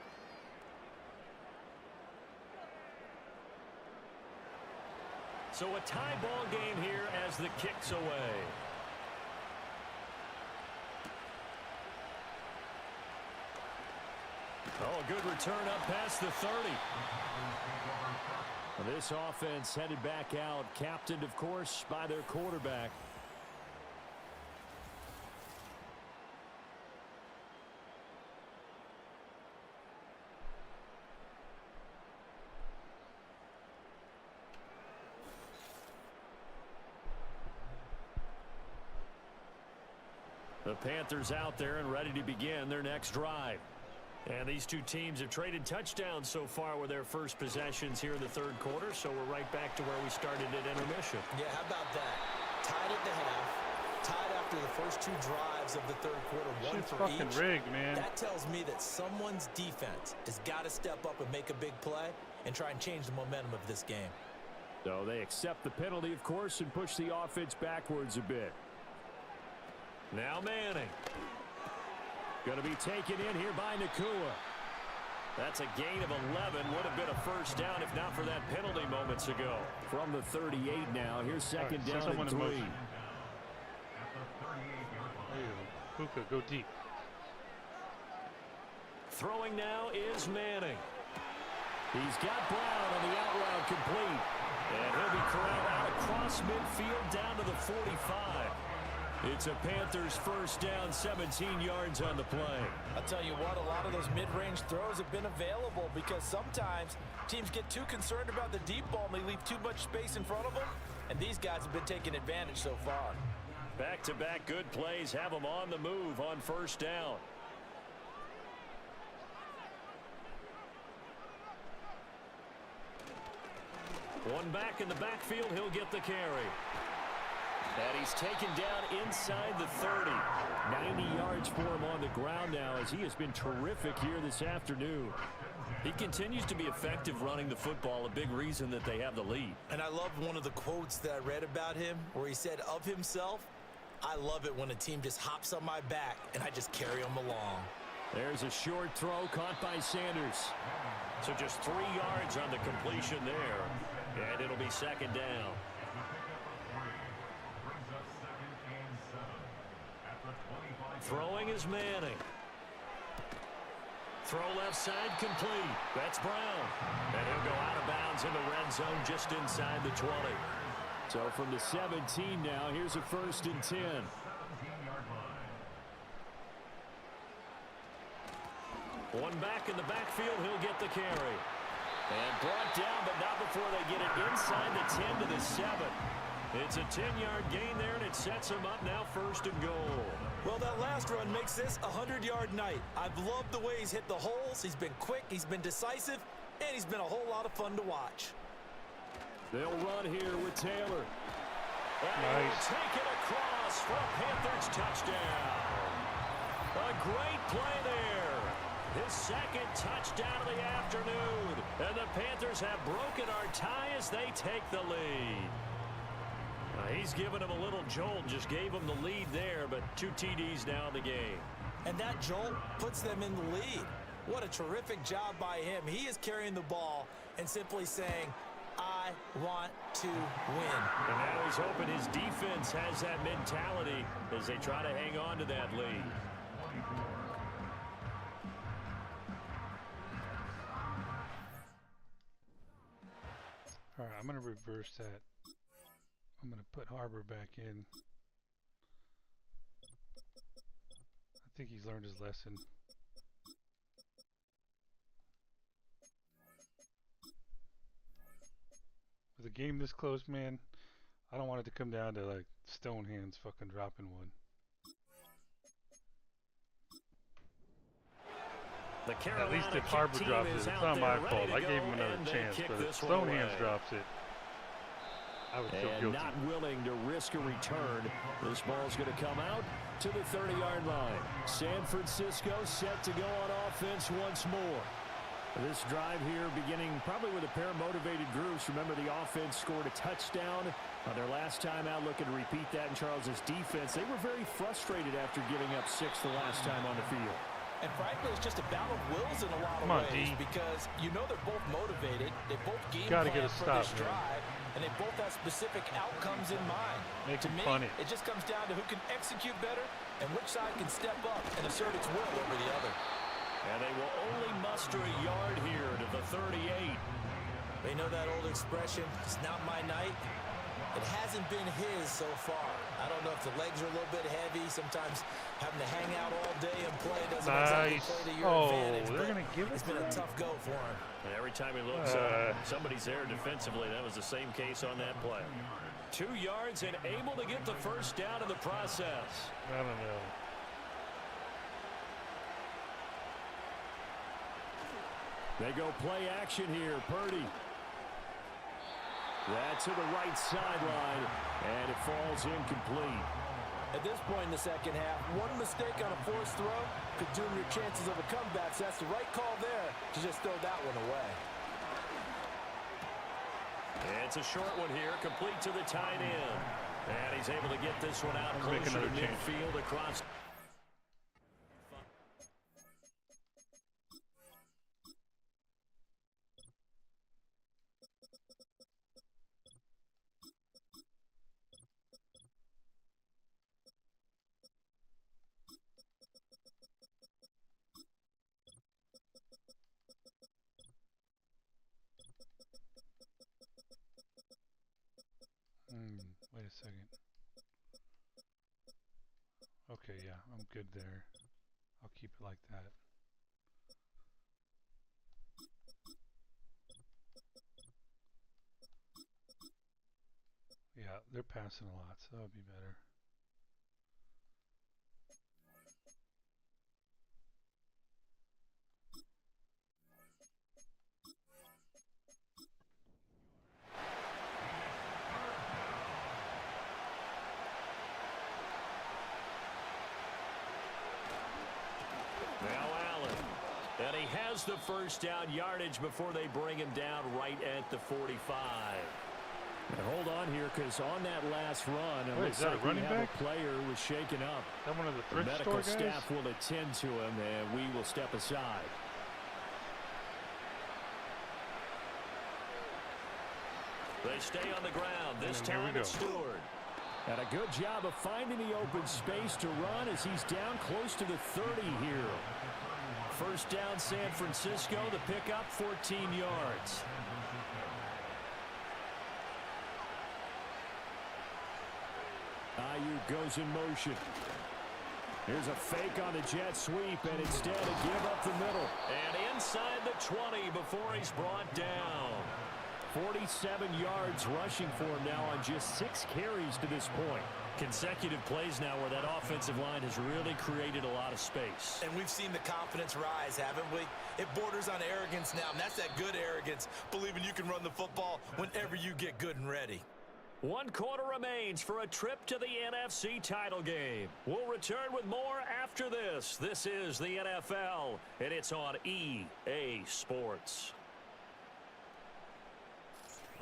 So a tie ball game here as the kick's away. Oh, a good return up past the 30. This offense headed back out, captained, of course, by their quarterback. The Panthers out there and ready to begin their next drive. And these two teams have traded touchdowns so far with their first possessions here in the third quarter, so we're right back to where we started at intermission. Yeah, how about that? Tied at the half, tied after the first 2 drives of the third quarter, one Shit's for fucking each. rigged, man. That tells me that someone's defense has got to step up and make a big play and try and change the momentum of this game. So they accept the penalty, of course, and push the offense backwards a bit. Now Manning. Going to be taken in here by Nakua. That's a gain of 11. Would have been a first down if not for that penalty moments ago. From the 38 now. Here's second All right, down someone and 3. in motion. There you go. Puka, go deep. Throwing now is Manning. He's got Brown on the out route complete. And he'll be corralled out across midfield down to the 45. It's a Panthers first down, 17 yards on the play. I'll tell you what, a lot of those mid-range throws have been available because sometimes teams get too concerned about the deep ball and they leave too much space in front of them, and these guys have been taking advantage so far. Back-to-back good plays have them on the move on first down. One back in the backfield, he'll get the carry. And he's taken down inside the 30. 90 yards for him on the ground now as he has been terrific here this afternoon. He continues to be effective running the football, a big reason that they have the lead. And I love one of the quotes that I read about him where he said of himself, "I love it when a team just hops on my back and I just carry them along." There's a short throw caught by Sanders. So just 3 yards on the completion there. And it'll be second down. Throwing is Manning. Throw left side complete. That's Brown. And he'll go out of bounds in the red zone just inside the 20. So from the 17 now, here's a 1st and 10. One back in the backfield, he'll get the carry. And brought down, but not before they get it inside the 10 to the 7. It's a 10-yard gain there, and it sets him up now 1st and goal. Well, that last run makes this a 100-yard night. I've loved the way he's hit the holes. He's been quick, he's been decisive, and he's been a whole lot of fun to watch. They'll run here with Taylor. And Nice. take it across for a Panthers touchdown. A great play there. His second touchdown of the afternoon. And the Panthers have broken our tie as they take the lead. He's given him a little jolt, just gave him the lead there, but 2 TDs now in the game. And that jolt puts them in the lead. What a terrific job by him. He is carrying the ball and simply saying, I want to win. And now he's hoping his defense has that mentality as they try to hang on to that lead. All right, I'm going to reverse that. I'm going to put Harbor back in. I think he's learned his lesson. With a game this close, man, I don't want it to come down to like Stone Hands fucking dropping one. The At least if Harbor drops it, it's not my fault. I gave him another chance, but if Stone Hands drops it, I would feel guilty. Not willing to risk a return. This ball's going to come out to the 30-yard line. San Francisco set to go on offense once more. This drive here beginning probably with a pair of motivated groups. Remember, the offense scored a touchdown on their last time out, looking to repeat that in Charles's defense. They were very frustrated after giving up 6 the last time on the field. And frankly, it's just a battle of wills in a lot of ways because you know they're both motivated. They both game plan for this drive, and they both have specific outcomes in mind. To me, it just comes down to who can execute better and which side can step up and assert its will over the other. And they will only muster a yard here to the 38. They know that old expression, it's not my night. It hasn't been his so far. I don't know if the legs are a little bit heavy. Sometimes having to hang out all day and play doesn't exactly play to your advantage. They're going to give it's been a tough go for him. And every time he looks somebody's there defensively. That was the same case on that play. 2 yards and able to get the first down in the process. I don't know. They go play action here. Purdy. That's to the right sideline, and it falls incomplete. At this point in the second half, one mistake on a forced throw could doom your chances of a comeback. So that's the right call there to just throw that one away. It's a short one here, complete to the tight end. And he's able to get this one out closer to midfield across. Wait a second. Okay, yeah, I'm good there. I'll keep it like that. Yeah, they're passing a lot, so that'll be better. And he has the first down yardage before they bring him down right at the 45. And hold on here, because on that last run, it looks like we have a player who was shaken up. Is that one of the thrift medical store guys? Staff will attend to him, and we will step aside. They stay on the ground. This time it's Stewart. And a good job of finding the open space to run as he's down close to the 30 here. First down, San Francisco. The pickup, 14 yards. Ayuk goes in motion. Here's a fake on the jet sweep, and instead a give up the middle. And inside the 20 before he's brought down. 47 yards rushing for him now on just 6 carries to this point. Consecutive plays now where that offensive line has really created a lot of space. And we've seen the confidence rise, haven't we? It borders on arrogance now, and that's that good arrogance, believing you can run the football whenever you get good and ready. 1 quarter remains for a trip to the NFC title game. We'll return with more after this. This is the NFL, and it's on EA Sports.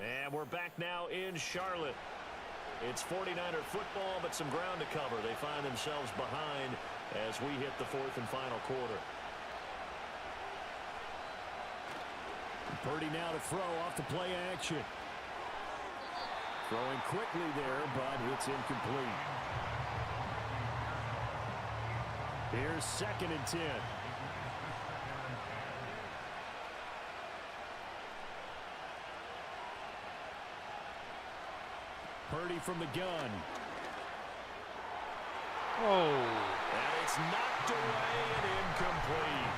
And we're back now in Charlotte. It's 49er football, but some ground to cover. They find themselves behind as we hit the 4th and final quarter. Purdy now to throw off the play action. Throwing quickly there, but it's incomplete. Here's 2nd and 10. Purdy from the gun. Oh. And it's knocked away and incomplete.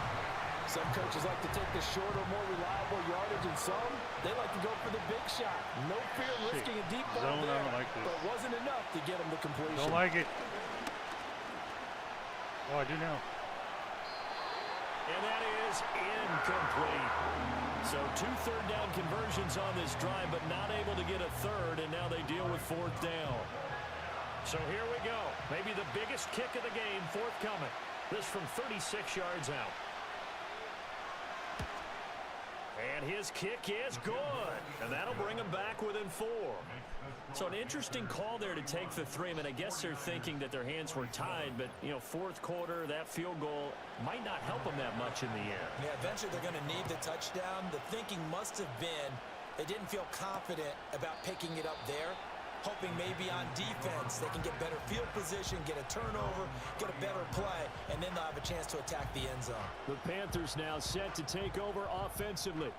Some coaches like to take the shorter, more reliable yardage, and some, they like to go for the big shot. No fear of risking a deep ball Zone, there, I don't like this. but wasn't enough to get him to completion. Don't like it. Oh, I do now. And that is incomplete. So 2 third-down conversions on this drive, but not able to get a third, and now they deal with 4th down. So here we go. Maybe the biggest kick of the game forthcoming. This from 36 yards out. And his kick is good. And that'll bring him back within 4. So an interesting call there to take the 3. I mean, I guess they're thinking that their hands were tied, but, you know, 4th quarter, that field goal might not help them that much in the end. Yeah, eventually they're going to need the touchdown. The thinking must have been they didn't feel confident about picking it up there, hoping maybe on defense they can get better field position, get a turnover, get a better play, and then they'll have a chance to attack the end zone. The Panthers now set to take over offensively.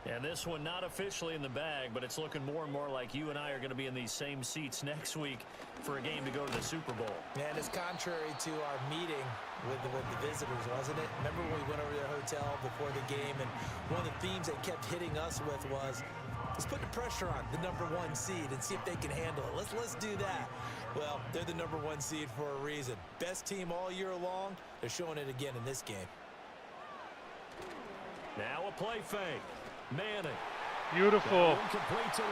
And this one not officially in the bag, but it's looking more and more like you and I are going to be in these same seats next week for a game to go to the Super Bowl. Man, it's contrary to our meeting with the visitors, wasn't it? Remember when we went over to their hotel before the game, and one of the themes they kept hitting us with was, let's put the pressure on the #1 seed and see if they can handle it. Let's do that. Well, they're the #1 seed for a reason. Best team all year long. They're showing it again in this game. Now a play fake. Manning. Beautiful.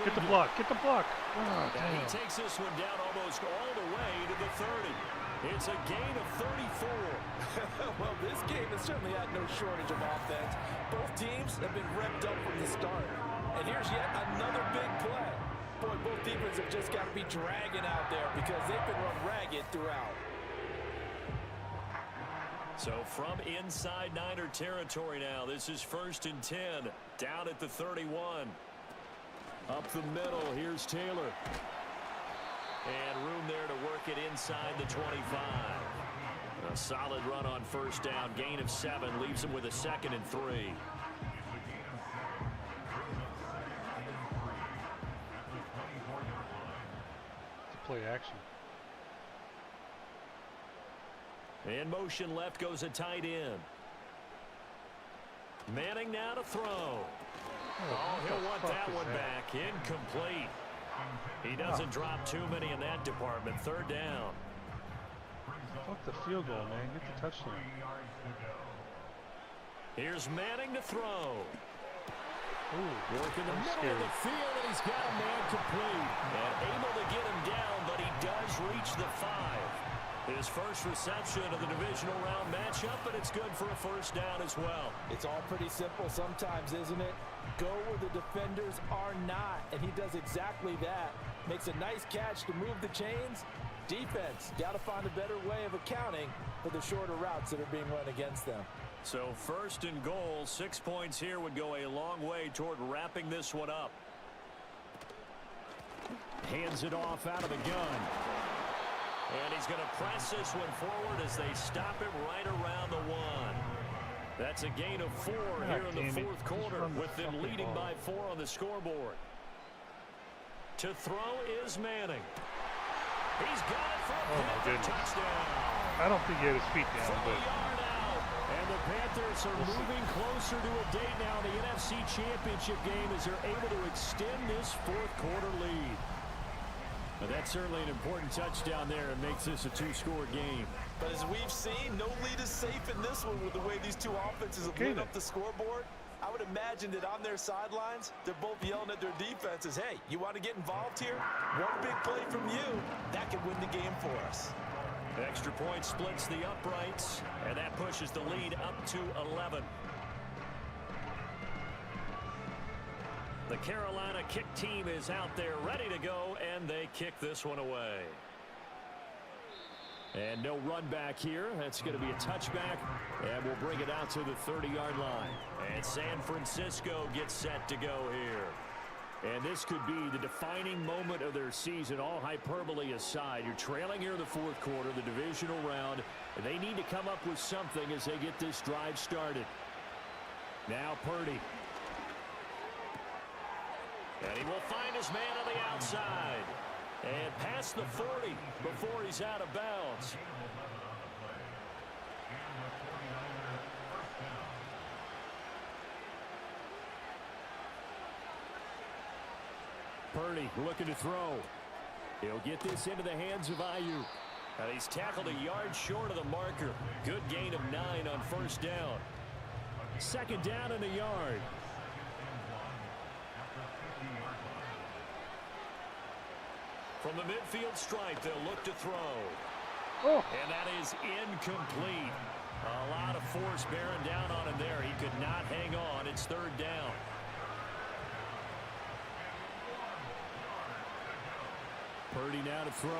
Get the block. Get the block. Oh, And he takes this one down almost all the way to the 30. It's a gain of 34. Well, this game has certainly had no shortage of offense. Both teams have been revved up from the start. And here's yet another big play. Boy, both defenses have just got to be dragging out there because they've been run ragged throughout. So from inside Niner territory now, this is 1st and 10, down at the 31. Up the middle, here's Taylor. And room there to work it inside the 25. A solid run on 1st down, gain of 7, leaves him with a 2nd and 3. Play action. In motion left goes a tight end. Manning now to throw. Oh, he'll want that one back. Incomplete. He doesn't drop too many in that department. 3rd down. Fuck the field goal, man. Get the touchdown. Here's Manning to throw. Ooh, Work in the middle of the field, and he's got a man complete. And able to get him down, but he does reach the 5. His first reception of the divisional round matchup, but it's good for a 1st down as well. It's all pretty simple sometimes, isn't it? Go where the defenders are not, and he does exactly that. Makes a nice catch to move the chains. Defense, got to find a better way of accounting for the shorter routes that are being run against them. So 1st and goal, 6 points here would go a long way toward wrapping this one up. Hands it off out of the gun. And he's going to press this one forward as they stop him right around the 1. That's a gain of 4 here in the 4th quarter, with them leading by 4 on the scoreboard. To throw is Manning. He's got it for a Panther touchdown. I don't think he had his feet down, From but the yard out. And the Panthers are moving closer to a date now in the NFC Championship game as they're able to extend this 4th quarter lead. But that's certainly an important touchdown there. It makes this a two-score game. But as we've seen, no lead is safe in this one with the way these two offenses have lit up the scoreboard. I would imagine that on their sidelines, they're both yelling at their defenses, hey, you want to get involved here? One big play from you, that could win the game for us. Extra point splits the uprights, and that pushes the lead up to 11. The Carolina kick team is out there ready to go, and they kick this one away. And no run back here. That's going to be a touchback, and we'll bring it out to the 30-yard line. And San Francisco gets set to go here. And this could be the defining moment of their season, all hyperbole aside. You're trailing here in the fourth quarter, the divisional round, and they need to come up with something as they get this drive started. Now Purdy. And he will find his man on the outside. And past the 40 before he's out of bounds. Purdy looking to throw. He'll get this into the hands of Ayuk. And he's tackled a yard short of the marker. Good gain of 9 on first down. Second down and a yard. From the midfield stripe, they'll look to throw. And that is incomplete. A lot of force bearing down on him there. He could not hang on. It's third down. Purdy now to throw.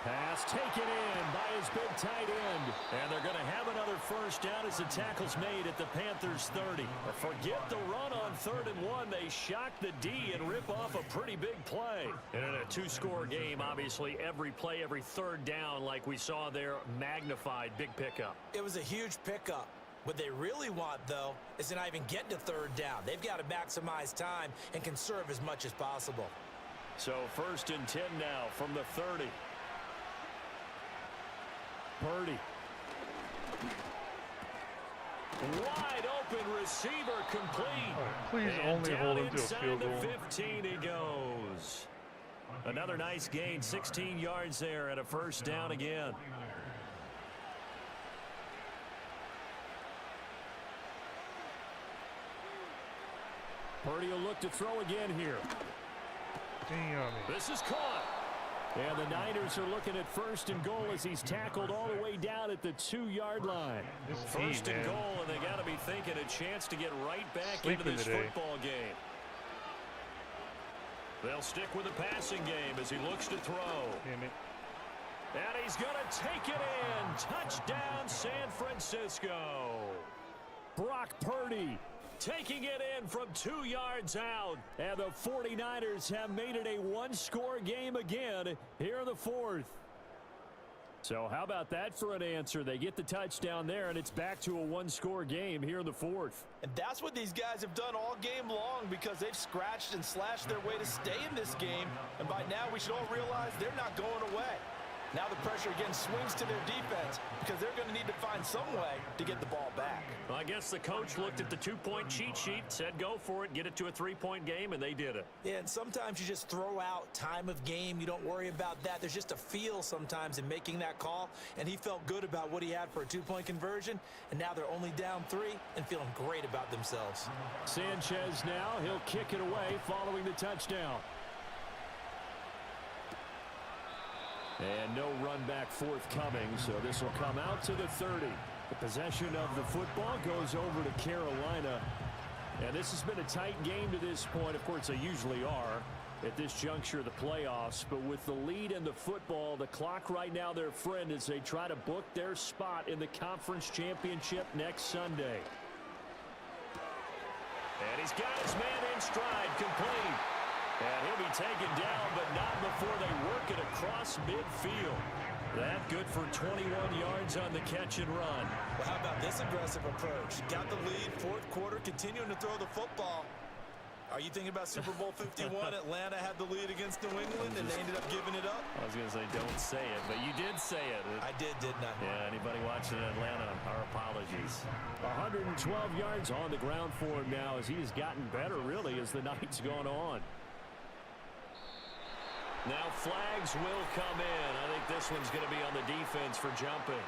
Pass taken in by his big tight end. And they're going to have another first down as the tackle's made at the Panthers' 30. Forget the run on 3rd and 1. They shock the D and rip off a pretty big play. And in a two-score game, obviously, every play, every third down, like we saw there, magnified. Big pickup. It was a huge pickup. What they really want, though, is to not even get to third down. They've got to maximize time and conserve as much as possible. So 1st and 10 now from the 30. Purdy. Wide open receiver complete. Please and only hold him to a inside field goal. the 15 he goes. Another nice gain, 16 yards there and a first down again. Purdy will look to throw again here. Damn. This is caught. And the Niners are looking at 1st and goal as he's tackled all the way down at the 2-yard line. First and goal, and they got to be thinking a chance to get right back into this football game. They'll stick with the passing game as he looks to throw. Damn it. And he's going to take it in. Touchdown, San Francisco. Brock Purdy taking it in from 2 yards out. And the 49ers have made it a one-score game again here in the 4th. So how about that for an answer? They get the touchdown there, and it's back to a one-score game here in the 4th. And that's what these guys have done all game long because they've scratched and slashed their way to stay in this game. And by now, we should all realize they're not going away. Now the pressure again swings to their defense because they're going to need to find some way to get the ball back. Well, I guess the coach looked at the two-point cheat sheet, said go for it, get it to a three-point game, and they did it. Yeah, and sometimes you just throw out time of game. You don't worry about that. There's just a feel sometimes in making that call, and he felt good about what he had for a two-point conversion, and now they're only down 3 and feeling great about themselves. Sanchez now, he'll kick it away following the touchdown. And no run back forthcoming, so this will come out to the 30. The possession of the football goes over to Carolina. And this has been a tight game to this point. Of course, they usually are at this juncture of the playoffs. But with the lead in the football, the clock right now their friend as they try to book their spot in the conference championship next Sunday. And he's got his man in stride, complete. And he'll be taken down, but not before they work it across midfield. That good for 21 yards on the catch and run. Well, how about this aggressive approach? Got the lead, 4th quarter, continuing to throw the football. Are you thinking about Super Bowl 51? Atlanta had the lead against New England, and they ended up giving it up? I was going to say don't say it, but you did say it. I did, didn't I? Yeah, anybody watching Atlanta, our apologies. 112 yards on the ground for him now as he has gotten better, really, as the night's gone on. Now flags will come in. I think this one's going to be on the defense for jumping.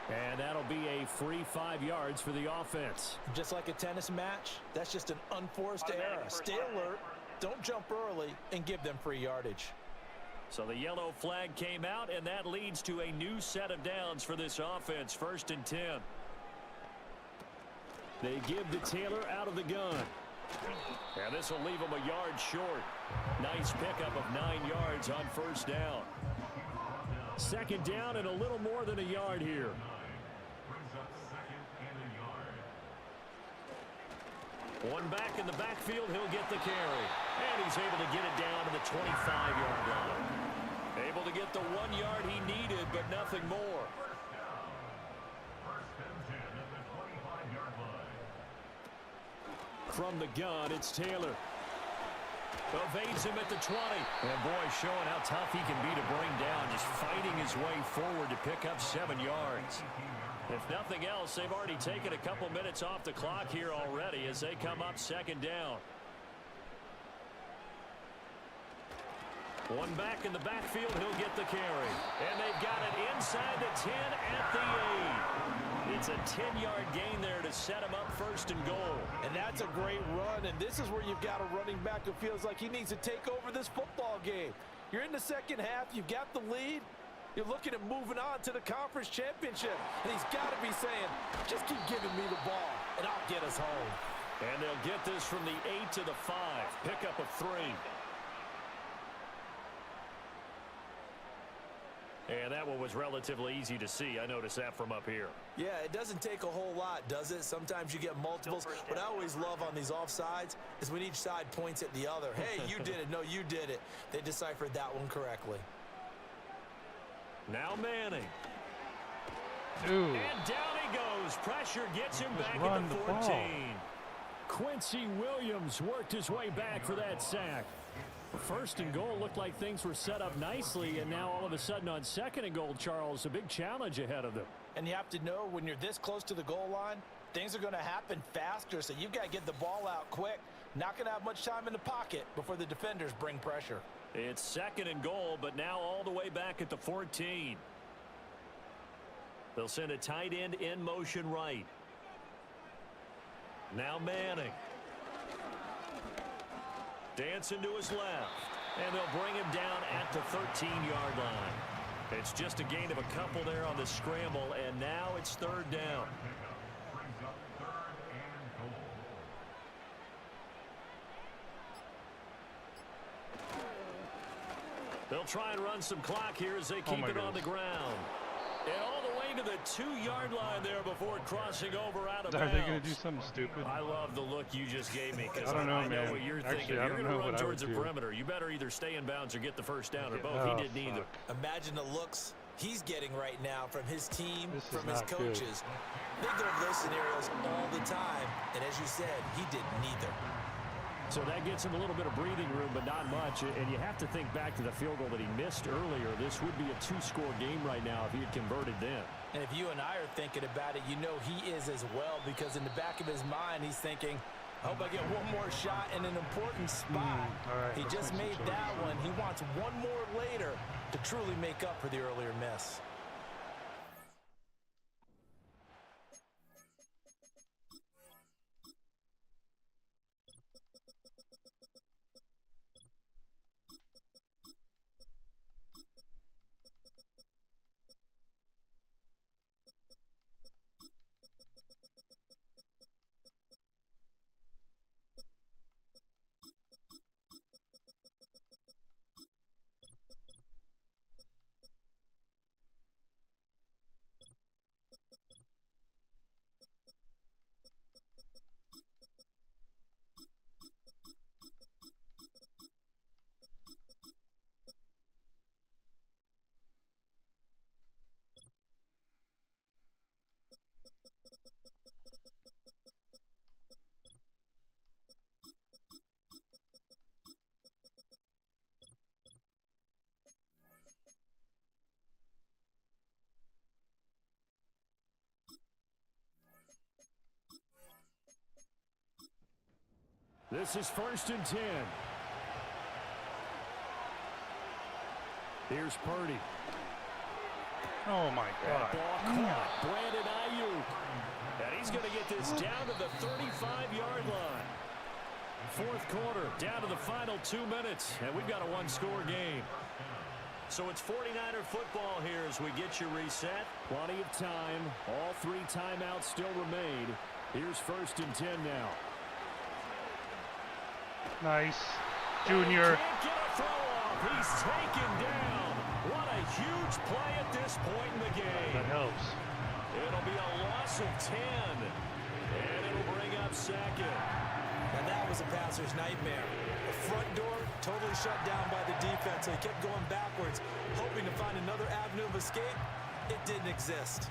And that'll be a free 5 yards for the offense. Just like a tennis match, that's just an unforced error. Stay alert, don't jump early, and give them free yardage. So the yellow flag came out, and that leads to a new set of downs for this offense. 1st and 10. They give to Taylor out of the gun. And this will leave them a yard short. Nice pickup of 9 yards on 1st down. 2nd down and a little more than a yard here. One back in the backfield, he'll get the carry. And he's able to get it down to the 25-yard line. Able to get the 1 yard he needed, but nothing more. From the gun, it's Taylor. Evades him at the 20. And boy, showing how tough he can be to bring down, just fighting his way forward to pick up 7 yards. If nothing else, they've already taken a couple minutes off the clock here already as they come up 2nd down. One back in the backfield, he'll get the carry. And they've got it inside the 10 at the 8. It's a 10-yard gain there to set him up 1st and goal. And that's a great run, and this is where you've got a running back who feels like he needs to take over this football game. You're in the 2nd half, you've got the lead. You're looking at moving on to the conference championship. And he's got to be saying, just keep giving me the ball, and I'll get us home. And they'll get this from the 8 to the 5. Pickup of 3. And that one was relatively easy to see. I noticed that from up here. Yeah, it doesn't take a whole lot, does it? Sometimes you get multiples. What I always love on these offsides is when each side points at the other. Hey, you did it. No, you did it. They deciphered that one correctly. Now Manning. Ooh. And down he goes. Pressure gets him Just back run at the the 14. ball. Quincy Williams worked his way back for that sack. 1st and goal looked like things were set up nicely, and now all of a sudden on 2nd and goal, Charles, a big challenge ahead of them. And you have to know when you're this close to the goal line, things are going to happen faster, so you've got to get the ball out quick. Not going to have much time in the pocket before the defenders bring pressure. It's 2nd and goal, but now all the way back at the 14. They'll send a tight end in motion right. Now Manning. Dancing to his left. And they'll bring him down at the 13-yard line. It's just a gain of a couple there on the scramble, and now it's 3rd down. They'll try and run some clock here as they keep it on the ground. And all the way to the 2-yard line there before crossing over out of bounds. Are they going to do something stupid? I love the look you just gave me because I don't know, I know man. what you're Actually, thinking. I You're don't going know to run what I towards the would do. perimeter. You better either stay in bounds or get the 1st down, or both. Oh, He did neither. Imagine the looks he's getting right now from his team, This is from his not good. coaches. They go over those scenarios all the time, and as you said, he did neither. So that gets him a little bit of breathing room, but not much. And you have to think back to the field goal that he missed earlier. This would be a 2-score game right now if he had converted then. And if you and I are thinking about it, you know he is as well, because in the back of his mind, he's thinking, I hope I get one more shot in an important spot. All right, He let's just make made some that choices. one. He wants one more later to truly make up for the earlier miss. This is 1st and 10. Here's Purdy. Oh my God. Ball caught. Brandon Ayuk. And he's going to get this down to the 35-yard line. 4th quarter, down to the final 2 minutes, and we've got a one-score game. So it's 49er football here as we get you reset. Plenty of time. All 3 timeouts still remain. Here's 1st and 10 now. Nice. Junior. Can't get a throw off. He's taken down. What a huge play at this point in the game. That helps. It'll be a loss of 10. And it'll bring up 2nd. And that was a passer's nightmare. The front door totally shut down by the defense, so he kept going backwards, hoping to find another avenue of escape. It didn't exist.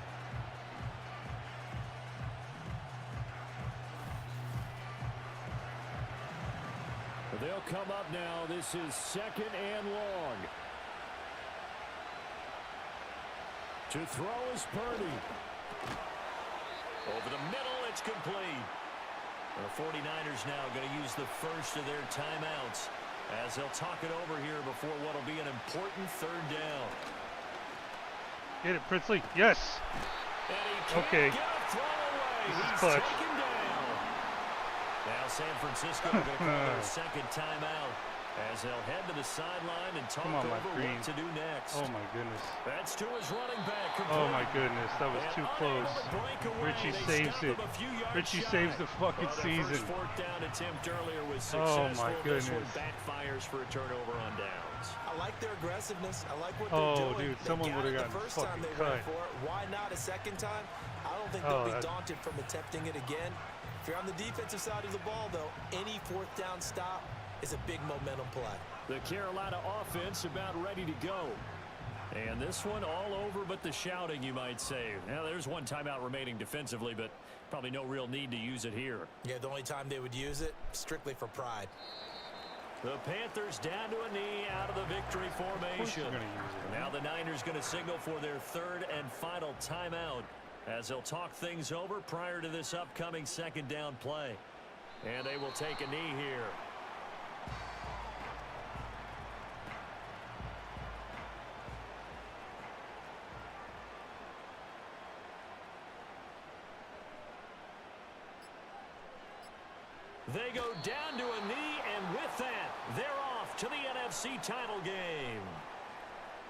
They'll come up now. This is 2nd and long. To throw is Purdy. Over the middle, it's complete. The 49ers now going to use the first of their timeouts as they'll talk it over here before what will be an important 3rd down. Get it, Princely. Yes. And he can't Okay. get a throw away. This is He's clutch. taken down. Now San Francisco going to call their 2nd timeout as they'll head to the sideline and talk Come on, over my green. what to do next. Oh my goodness. That's to his running back. Oh my goodness. That was too close. Richie saves it. Richie saves the fucking season. 4th down attempt earlier was Oh successful. my This one goodness. backfires for a turnover on downs. I like their aggressiveness. I like what Oh, they're doing. dude, They someone got would've it gotten the first time fucking they went cut. for it. Why not a 2nd time? I don't think Oh, they'll be that- daunted from attempting it again. If you're on the defensive side of the ball, though, any 4th down stop is a big momentum play. The Carolina offense about ready to go. And this one all over but the shouting, you might say. Now, there's one timeout remaining defensively, but probably no real need to use it here. Yeah, the only time they would use it, strictly for pride. The Panthers down to a knee out of the victory formation. Of course they're gonna use it. Now the Niners going to signal for their 3rd and final timeout as they'll talk things over prior to this upcoming 2nd down play. And they will take a knee here. They go down to a knee, and with that, they're off to the NFC title game.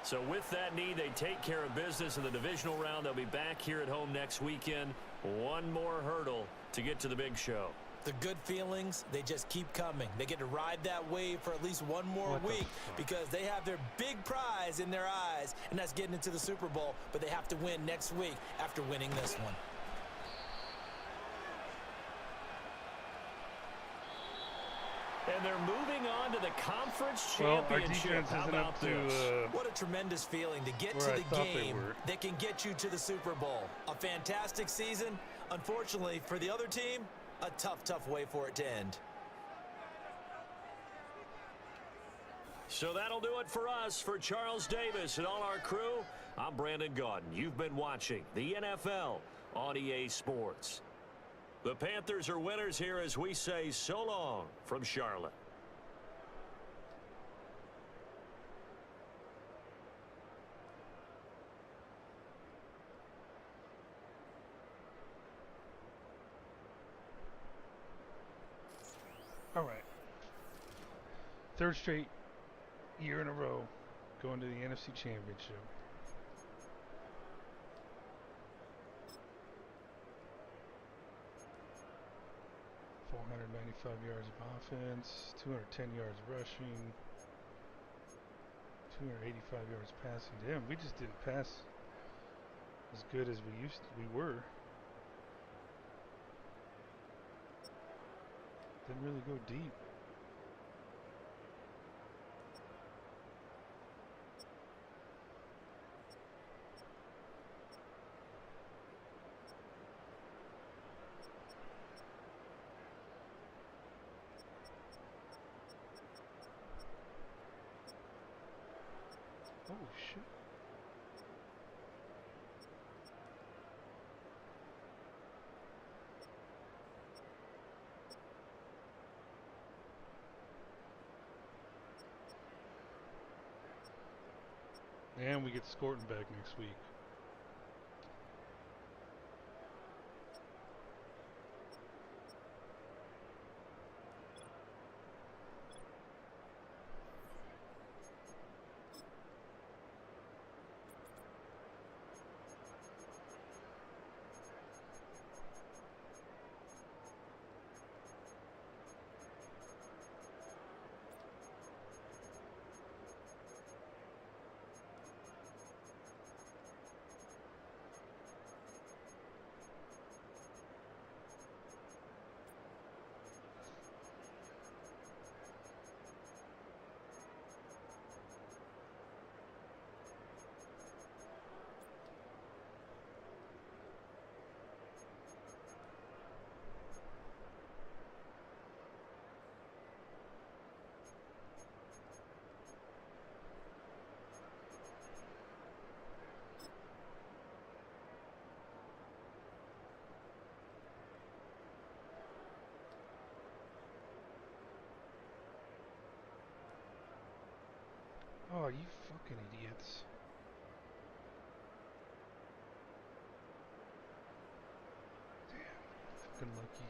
So with that knee, they take care of business in the divisional round. They'll be back here at home next weekend. One more hurdle to get to the big show. The good feelings, they just keep coming. They get to ride that wave for at least one more What the week fuck? because they have their big prize in their eyes, and that's getting into the Super Bowl, but they have to win next week after winning this one. And they're moving on to the conference Well, our championship. defense How isn't about up to this? What a tremendous feeling to get where to I the thought they game were. that can get you to the Super Bowl. A fantastic season. Unfortunately, for the other team, a tough way for it to end. So that'll do it for us. For Charles Davis and all our crew, I'm Brandon Gaudin. You've been watching the NFL on EA Sports. The Panthers are winners here as we say so long from Charlotte. All right. 3rd straight year in a row going to the NFC Championship. .495 yards of offense, 210 yards rushing, 285 yards passing. Damn, we just didn't pass as good as we were. Didn't really go deep. Oh shit. And we get Scorton back next week. Oh, you fucking idiots. Damn, fucking lucky.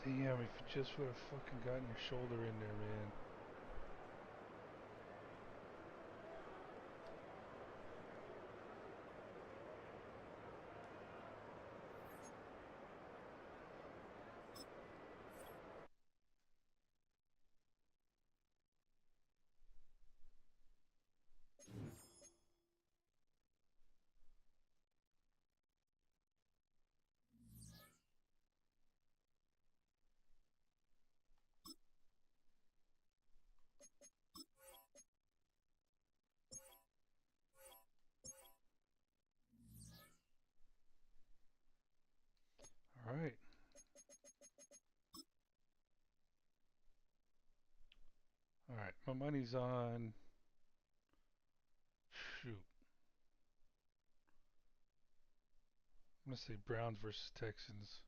Damn, if you just would have fucking gotten your shoulder in there, man. Alright. Alright, my money's on... Shoot. I'm going to say Browns versus Texans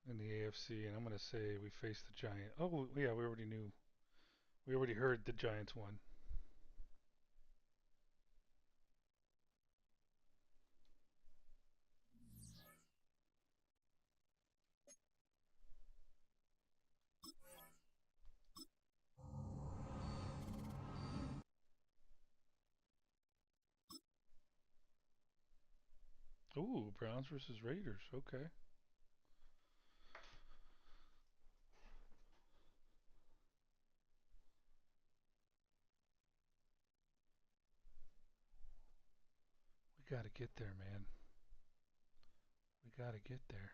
in the AFC, and I'm going to say we face the Giants. Oh, yeah, we already knew. We already heard the Giants won. Ooh, Browns versus Raiders. Okay. We got to get there, man. We got to get there.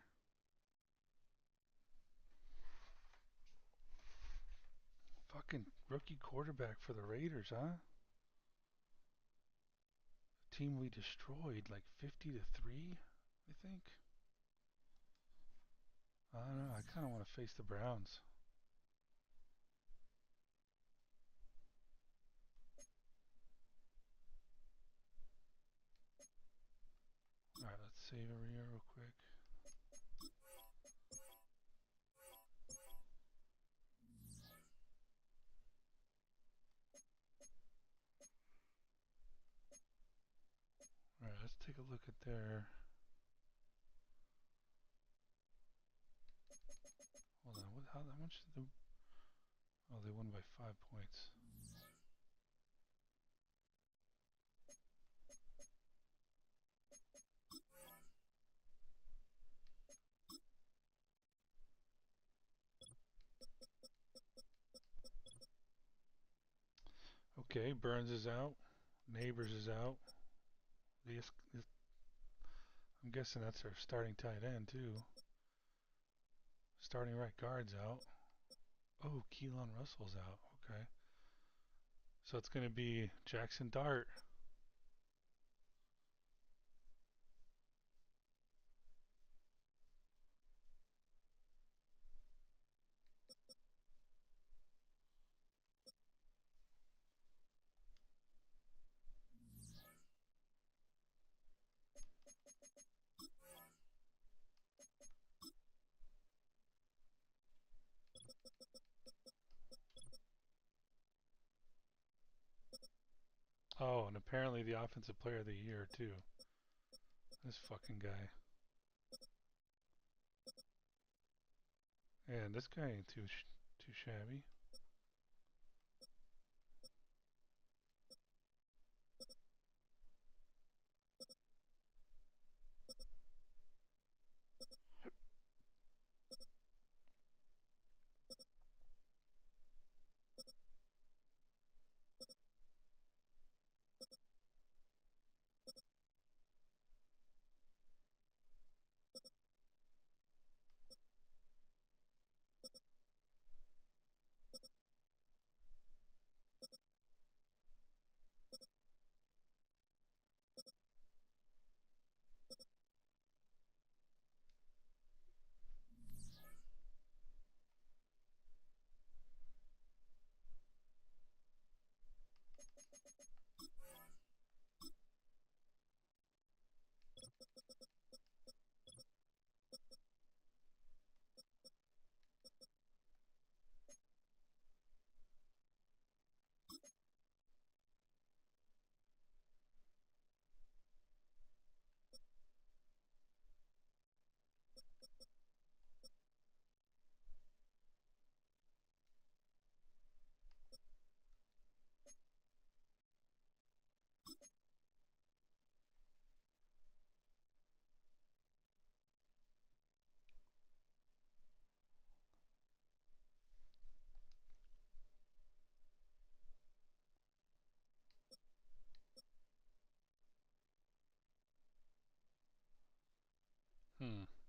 Fucking rookie quarterback for the Raiders, huh? A team we destroyed like 50-3, I think. I don't know. I kind of want to face the Browns. All right, let's save over here real quick. All right, let's take a look at their... Hold on, how much did the... Oh, they won by 5 points. Okay, Burns is out. Neighbors is out. I'm guessing that's their starting tight end, too. Starting right guard's out. Oh, Keelan Russell's out. Okay. So it's going to be Jackson Dart. Oh, and apparently the offensive player of the year too. This fucking guy. And this guy ain't too shabby.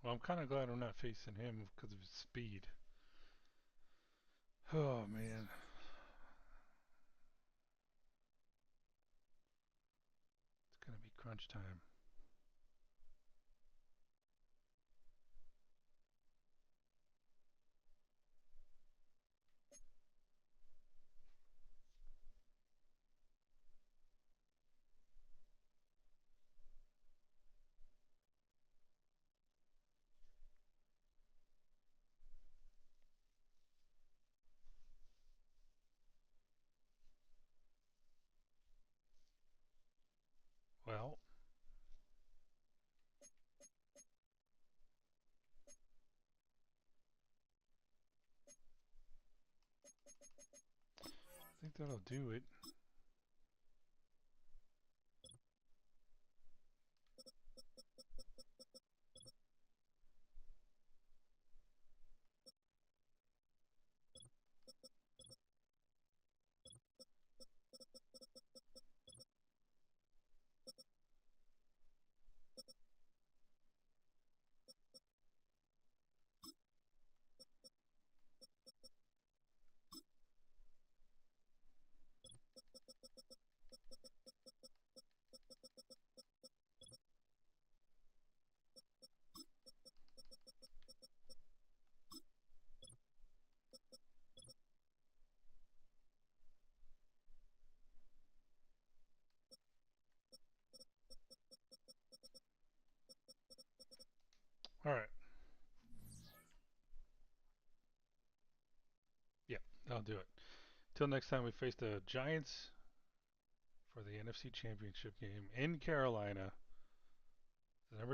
Well, I'm kind of glad I'm not facing him because of his speed. Oh man. It's gonna be crunch time. Well, I think that'll do it. All right. Yeah, that'll do it. Till next time, we face the Giants for the NFC Championship game in Carolina. Number